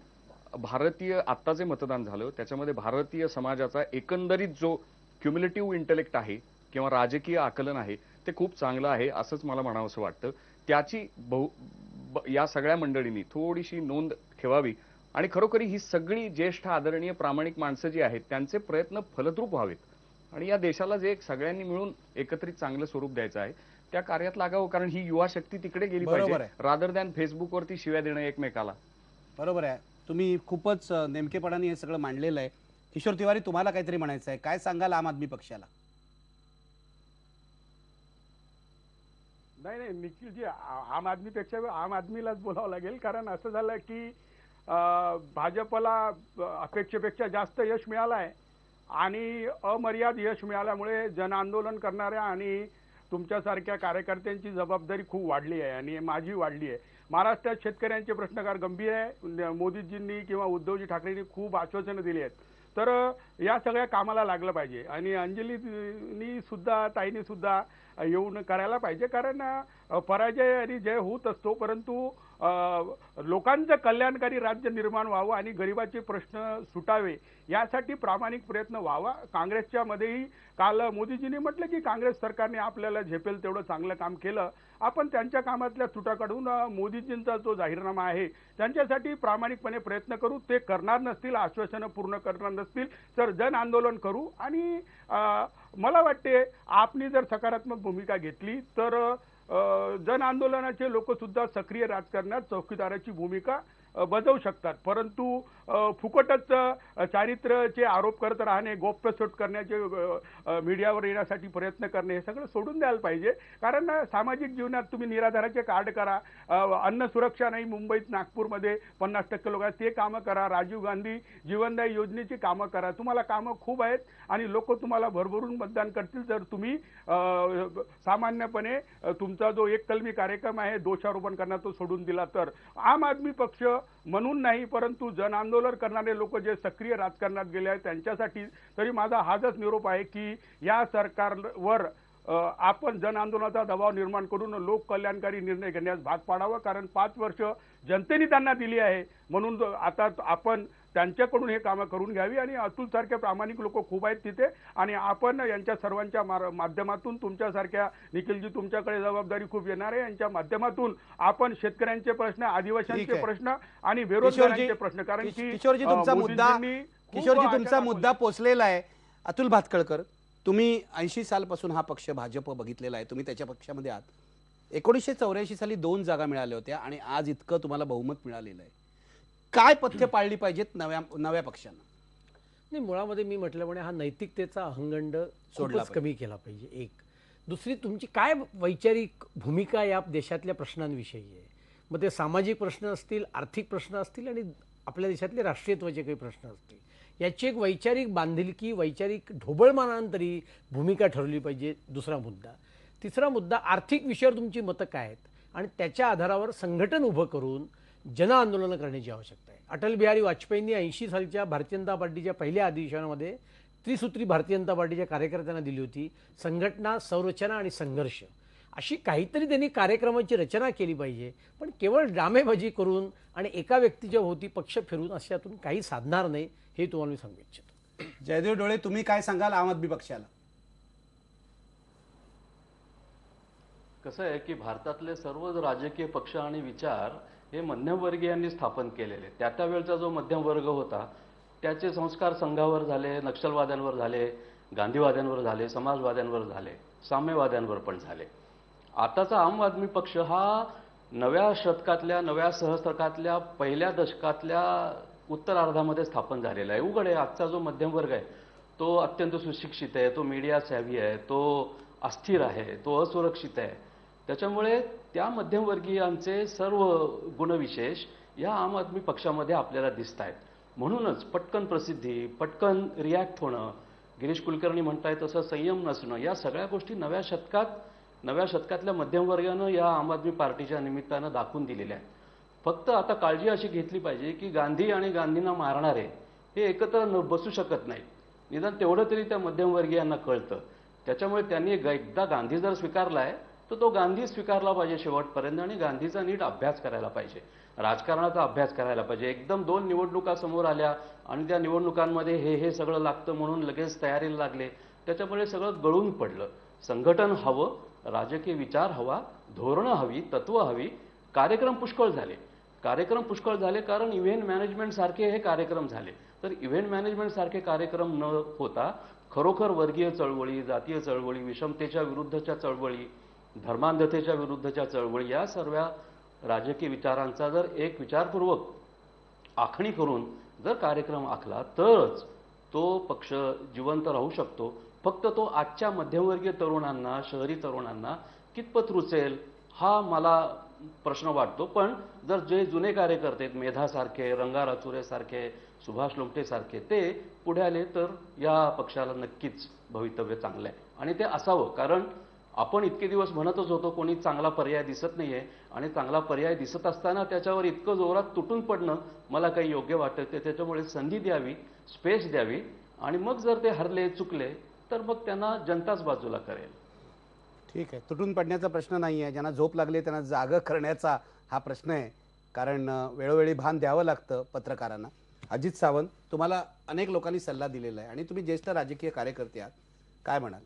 भारतीय आत्ता जे मतदान झालं त्याच्यामध्ये भारतीय समाजाचा एकंदरीत जो क्युम्युलेटिव्ह इंटेलेक्ट आहे किंवा राजकीय आकलन आहे ते खूप चांगलं आहे असंच मला म्हणावंसं वाटतं. त्याची या सगळ्या मंडळींनी थोडीशी नोंद ठेवावी आणि खरोखरी ही सगळी ज्येष्ठ आदरणीय प्रामाणिक माणसं जी आहेत त्यांचे प्रयत्न फलद्रूप व्हावेत आणि या देशाला जे सगळ्यांनी मिळून एकत्रित चांगलं स्वरूप द्यायचं आहे त्या कार्यात लागावं. कारण ही युवा शक्ती तिकडे गेली पाहिजे रादर दॅन फेसबुकवरती शिव्या देणं एकमेकाला. बरोबर आहे, तुम्ही खूपच नेमकेपणाने हे सगळं मांडलेलं आहे. किशोर तिवारी, तुम्हाला काहीतरी म्हणायचं आहे, काय सांगाल आम आदमी पक्षाला? नाही निखिलजी, आम आदमीपेक्षा आम आदमीलाच बोलावं लागेल. कारण असं झालं की भाजपला अपेक्षेपेक्षा जास्त यश मिळालं आहे आणि अमर्याद यश मिळाल्यामुळे जन आंदोलन करणाऱ्या आणि तुमच्यासारख्या कार्यकर्त्यांची जबाबदारी खूप वाढली आहे आणि माझी वाढली आहे. महाराष्ट्रात शेतकऱ्यांचे प्रश्न फार गंभीर आहे. मोदीजींनी किंवा उद्धवजी ठाकरेंनी खूप आश्वासनं दिली आहेत. तर या सगळ्या कामाला लागलं पाहिजे आणि अंजलीनी सुद्धा ताईनी सुद्धा येऊन करायला पाहिजे. कारण पराजय आणि जय होत असतो परंतु लोकांचं कल्याणकारी राज्य निर्माण व्हावं आणि गरिबाचे प्रश्न सुटावे यासाठी प्रामाणिक प्रयत्न व्हावा. काँग्रेसच्या मध्येही काल मोदीजींनी म्हटलं की काँग्रेस सरकारने आपल्याला झेपेल तेवढं चांगलं काम केलं. आपण त्यांच्या कामातल्या तुटा काढून मोदीजींचा जो जाहीरनामा आहे त्यांच्यासाठी प्रामाणिकपणे प्रयत्न करू. ते करणार नसतील, आश्वासनं पूर्ण करणार नसतील तर जन आंदोलन करू. आणि मला वाटते आपनी जर सकारात्मक भूमिका घेतली तर जन आंदोलनाचे लोक सुद्धा सक्रिय राजकारणात चौकीदाराची भूमिका बजावू शकतात. परंतु फुकटच चारित्र्याचे आरोप करत राहणे, गौप्यस्फोट करण्याचे मीडियावर येण्यासाठी प्रयत्न करणे हे सगळं सोडून द्यायला पाहिजे. कारण सामाजिक जीवनात तुम्ही निराधाराचे कार्ड करा, अन्न सुरक्षा नाही मुंबईत नागपूरमध्ये 50% लोक ते कामं करा, राजीव गांधी जीवनदायी योजनेची कामं करा. तुम्हाला कामं खूप आहेत आणि लोक तुम्हाला भरभरून मतदान करतील जर तुम्ही सामान्यपणे तुमचा जो एक कलमी कार्यक्रम आहे दोषारोपण करण्यात तो सोडून दिला तर. आम आदमी पक्ष म्हणून नाही परंतु जन आंदोलन करणारे लोक जे सक्रिय राजकारणात गेले आहेत त्यांच्यासाठी तरी माझा हाच निरोप आहे की या सरकारवर आपण जन आंदोलनाचा दबाव निर्माण करून लोक कल्याणकारी निर्णय घेण्यास भाग पाडावं, कारण 5 वर्ष जनतेने त्यांना दिली आहे. म्हणून आता आपण त्यांच्याकडून हे कामं करून घ्यावी आणि अतुल सारखे प्रामाणिक लोक खूप आहेत तिथे, आणि आपण यांच्या सर्वांच्या माध्यमातून तुमच्यासारख्या निखिलजी तुमच्याकडे जबाबदारी खूप येणार आहे, यांच्या माध्यमातून आपण शेतकऱ्यांचे प्रश्न, ठीक आदिवासींचे आहे. प्रश्न आणि बेरोजगारांचे प्रश्न, कारण की किशोरजी तुमचा मुद्दा मोदींनी खूप किशोरजी तुमचा आशा मुद्दा पोचलेला आहे. अतुल भातखळकर, तुम्ही 80 सालपासून हा पक्ष भाजप बघितलेला आहे, तुम्ही त्याच्या पक्षामध्ये आहात. 1984 साली 2 जागा मिळाल्या होत्या आणि आज इतकं तुम्हाला बहुमत मिळालेलं आहे. काय पथ्य पाळली पाहिजेत नव्या पक्षांना? नाही, मुळामध्ये मी म्हटल्याप्रमाणे हा नैतिकतेचा अहंगंड सोडला खूपच कमी केला पाहिजे. एक दुसरी, तुमची काय वैचारिक भूमिका या देशातल्या प्रश्नांविषयी आहे. मग ते सामाजिक प्रश्न असतील, आर्थिक प्रश्न असतील आणि आपल्या देशातले राष्ट्रीयत्वाचे काही प्रश्न असतील, याची एक वैचारिक बांधिलकी, वैचारिक ढोबळमानांतरी भूमिका ठरवली पाहिजे. दुसरा मुद्दा. तिसरा मुद्दा, आर्थिक विषयावर तुमची मतं काय आहेत आणि त्याच्या आधारावर संघटन उभं करून जन आंदोलनं करण्याची आवश्यकता आहे. अटल बिहारी वाजपेयींनी 80 सालच्या भारतीय जनता पार्टीच्या पहिल्या अधिवेशनामध्ये त्रिसूत्री भारतीय जनता पार्टीच्या कार्यकर्त्यांना दिली होती, संघटना, संरचना आणि संघर्ष. अशी काहीतरी त्यांनी कार्यक्रमाची रचना केली पाहिजे. पण केवळ ड्रामेबाजी करून आणि एका व्यक्तीच्या भोवती पक्ष फिरून अशातून काही साधणार नाही, हे तुम्हाला मी सांगू इच्छितो. जयदेव डोळे, तुम्ही काय सांगाल आम आदमी पक्षाला? कसं आहे की भारतातले सर्व राजकीय पक्ष आणि विचार हे मध्यमवर्गीयांनी स्थापन केलेले. त्या वेळचा जो मध्यम वर्ग होता त्याचे संस्कार संघावर झाले, नक्षलवाद्यांवर झाले, गांधीवाद्यांवर झाले, समाजवाद्यांवर झाले, साम्यवाद्यांवर पण झाले. आताचा आम आदमी पक्ष हा नव्या शतकातल्या, नव्या सहस्त्रकातल्या पहिल्या दशकातल्या उत्तरार्धामध्ये स्थापन झालेला आहे. उघड आहे, आजचा जो मध्यम वर्ग आहे तो अत्यंत सुशिक्षित आहे, तो मीडिया सॅव्ही आहे, तो अस्थिर आहे, तो असुरक्षित आहे. त्याच्यामुळे त्या मध्यमवर्गीयांचे सर्व गुणविशेष या आम आदमी पक्षामध्ये आपल्याला दिसत आहेत. म्हणूनच पटकन प्रसिद्धी, पटकन रिॲक्ट होणं, गिरीश कुलकर्णी म्हणताय तसं संयम नसणं, या सगळ्या गोष्टी नव्या शतकातल्या मध्यमवर्गानं या आम आदमी पार्टीच्या निमित्तानं दाखवून दिलेल्या आहेत. फक्त आता काळजी अशी घेतली पाहिजे की गांधी आणि गांधींना मारणारे हे एकत्र बसू शकत नाहीत. निदान तेवढं तरी त्या मध्यमवर्गीयांना कळतं. त्याच्यामुळे त्यांनी एकदा गांधी जर स्वीकारलाय तर तो गांधी स्वीकारला पाहिजे शेवटपर्यंत, आणि गांधीचा नीट अभ्यास करायला पाहिजे, राजकारणाचा अभ्यास करायला पाहिजे. एकदम 2 निवडणुका समोर आल्या आणि त्या निवडणुकांमध्ये हे सगळं लागतं म्हणून लगेच तयारीला लागले. त्याच्यामुळे सगळं गळून पडलं. संघटन हवं, राजकीय विचार हवा, धोरणं हवी, तत्व हवी. कार्यक्रम पुष्कळ झाले कारण इव्हेंट मॅनेजमेंट सारखे हे कार्यक्रम झाले. तर इव्हेंट मॅनेजमेंट सारखे कार्यक्रम न होता खरोखर वर्गीय चळवळी, जातीय चळवळी, विषमतेच्या विरुद्धच्या चळवळी, धर्मांधतेच्या विरुद्धच्या चळवळी, या सर्व राजकीय विचारांचा जर एक विचारपूर्वक आखणी करून जर कार्यक्रम आखला तरच तो पक्ष जिवंत राहू शकतो. फक्त तो आजच्या मध्यमवर्गीय तरुणांना, शहरी तरुणांना कितपत रुचेल हा मला प्रश्न वाटतो. पण जर जे जुने कार्यकर्ते आहेत, मेधासारखे, रंगाराचुरेसारखे, सुभाष लोमटेसारखे, ते पुढे आले तर या पक्षाला नक्कीच भवितव्य चांगलं आहे आणि ते असावं. कारण आपण इतके दिवस म्हणतच होतो कोणी चांगला पर्याय दिसत नाहीये, आणि चांगला पर्याय दिसत असताना त्याच्यावर इतकं जोरात तुटून पडणं मला काही योग्य वाटत नाही. त्याच्यामुळे संधी द्यावी, स्पेस द्यावी, आणि मग जर ते हरले, चुकले तर मग त्यांना जनताच बाजूला करेल. ठीक आहे, तुटून पडण्याचा प्रश्न नाही आहे. ज्यांना झोप लागली त्यांना जागं करण्याचा हा प्रश्न आहे. कारण वेळोवेळी भान द्यावं लागतं पत्रकारांना. अजित सावंत, तुम्हाला अनेक लोकांनी सल्ला दिलेला आहे आणि तुम्ही ज्येष्ठ राजकीय कार्यकर्ते आहात, काय म्हणाल?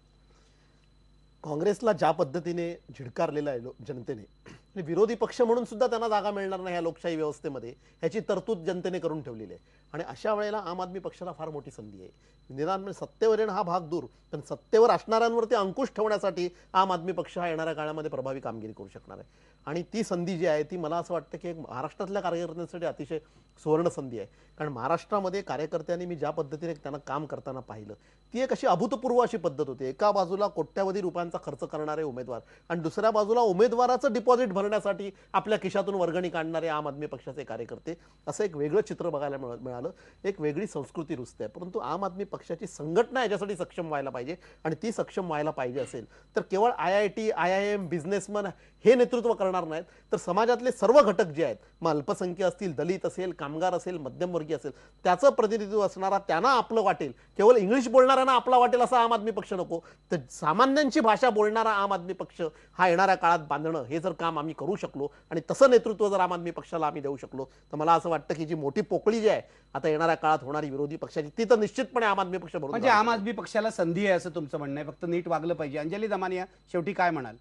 काँग्रेसला ज्या पद्धतीने झिडकारलेलं आहे जनतेने, आणि विरोधी पक्ष म्हणून सुद्धा त्यांना जागा मिळणार नाही या लोकशाही व्यवस्थेमध्ये, ह्याची तरतूद जनतेने करून ठेवलेली आहे. आणि अशा वेळेला आम आदमी पक्षाला फार मोठी संधी आहे. निदान म्हणजे सत्तेवर येणं हा भाग दूर, पण सत्तेवर असणाऱ्यांवरती अंकुश ठेवण्यासाठी आम आदमी पक्ष हा येणाऱ्या काळामध्ये प्रभावी कामगिरी करू शकणार आहे. आणि ती संधी जी आहे ती मला असं वाटतं की एक महाराष्ट्रातल्या कार्यकर्त्यांसाठी अतिशय सुवर्ण संधी आहे. कारण महाराष्ट्रामध्ये कार्यकर्त्यांनी मी ज्या पद्धतीने त्यांना काम करताना पाहिलं ती एक अशी अभूतपूर्व अशी पद्धत होती. एका बाजूला कोट्यावधी रुपयांचा खर्च करणारे उमेदवार आणि दुसऱ्या बाजूला उमेदवाराचं डिपॉझिट भरण्यासाठी आपल्या खिशातून वर्गणी काढणारे आम आदमी पक्षाचे कार्यकर्ते, असं एक वेगळं चित्र बघायला मिळालं. एक वेगळी संस्कृती रुजते. परंतु आम आदमी पक्षाची संघटना याच्यासाठी सक्षम व्हायला पाहिजे, आणि ती सक्षम व्हायला पाहिजे असेल तर केवळ IIT, IIM, बिझनेसमन हे नेतृत्व करणार नाहीत, तर समाजातले सर्व घटक जे आहेत, मग अल्पसंख्य असतील, दलित असेल, कामगार असेल, मध्यमवर्गीय असेल, त्याचं प्रतिनिधित्व असणारा त्यांना आपलं वाटेल, केवळ इंग्लिश बोलणाऱ्यांना आपला वाटेल असा आम आदमी पक्ष नको, तर सामान्यांची भाषा बोलणारा आम आदमी पक्ष हा येणाऱ्या काळात बांधणं, हे जर काम आम्ही करू शकलो आणि तसं नेतृत्व जर आम आदमी पक्षाला आम्ही देऊ शकलो, तर मला असं वाटतं की जी मोठी पोकळी जी आहे आता येणाऱ्या काळात होणारी विरोधी पक्षाची, ती तर निश्चितपणे आम आदमी पक्ष भरून म्हणजे काढू आम शकेल. आदमी पक्षाला संधी आहे असं तुमचं म्हणणं आहे, फक्त नीट वागलं पाहिजे. अंजली दमानिया, शेवटी काय म्हणाल?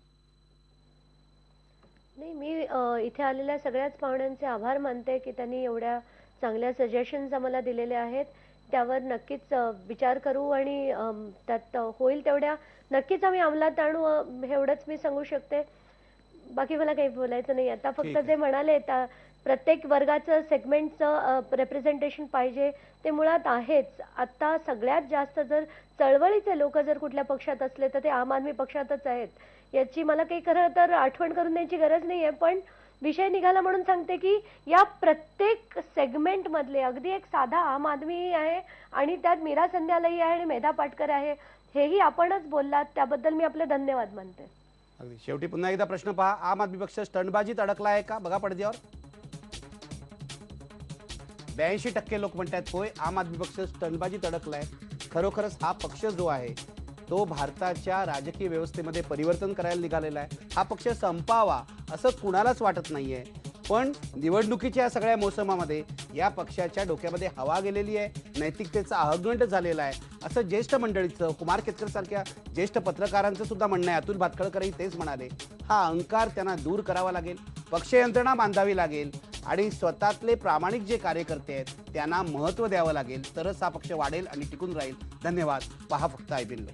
नाही, मी इथे आलेल्या सगळ्याच पाहुण्यांचे आभार मानते की त्यांनी एवढ्या चांगल्या सजेशन्स आम्हाला दिलेले आहेत. त्यावर नक्कीच विचार करू आणि त्यात होईल तेवढ्या नक्कीच आम्ही अंमलात आणू, एवढंच मी सांगू शकते. बाकी मला काही बोलायचं नाही. आता फक्त जे म्हणाले प्रत्येक वर्गाचं सेगमेंटचं रिप्रेझेंटेशन पाहिजे, ते मुळात आहेच. आता सगळ्यात जास्त जर चळवळीचे लोक जर कुठल्या पक्षात असले तर ते आम आदमी पक्षातच आहेत. याची मला काही खरं तर आठवण करून द्यायची गरज नाहीये, पण विषय निघाला म्हणून सांगते की या प्रत्येक सेगमेंट मधले अगदी एक साधा आम आदमी आहे आणि त्यात मीरा संध्यालाही आहे आणि मेधा पाटकर आहे, हेही आपणच बोललात, त्याबद्दल मी आपले धन्यवाद मानते. अगदी शेवटी पुन्हा एकदा प्रश्न पहा, आम आदमी पक्ष स्टंटबाजीत अडकला आहे का? बघा पडद्यावर 82% लोक म्हणतात होय, आम आदमी पक्ष स्टंटबाजीत अडकलाय. खरोखरच हा पक्ष जो आहे तो भारताच्या राजकीय व्यवस्थेमध्ये परिवर्तन करायला निघालेला आहे. हा पक्ष संपावा असं कुणालाच वाटत नाहीये, पण निवडणुकीच्या या सगळ्या मोसमामध्ये या पक्षाच्या डोक्यामध्ये हवा गेलेली आहे, नैतिकतेचा अहगंड झालेला आहे असं ज्येष्ठ मंडळीचं, कुमार केतकर सारख्या ज्येष्ठ पत्रकारांचं सुद्धा म्हणणं आहे. अतुल भातखळकरही तेच म्हणाले. हा अहंकार त्यांना दूर करावा लागेल, पक्ष यंत्रणा बांधावी लागेल आणि स्वतःतले प्रामाणिक जे कार्यकर्ते आहेत त्यांना महत्त्व द्यावं लागेल, तरच हा पक्ष वाढेल आणि टिकून राहील. धन्यवाद. पहा फक्त IBN.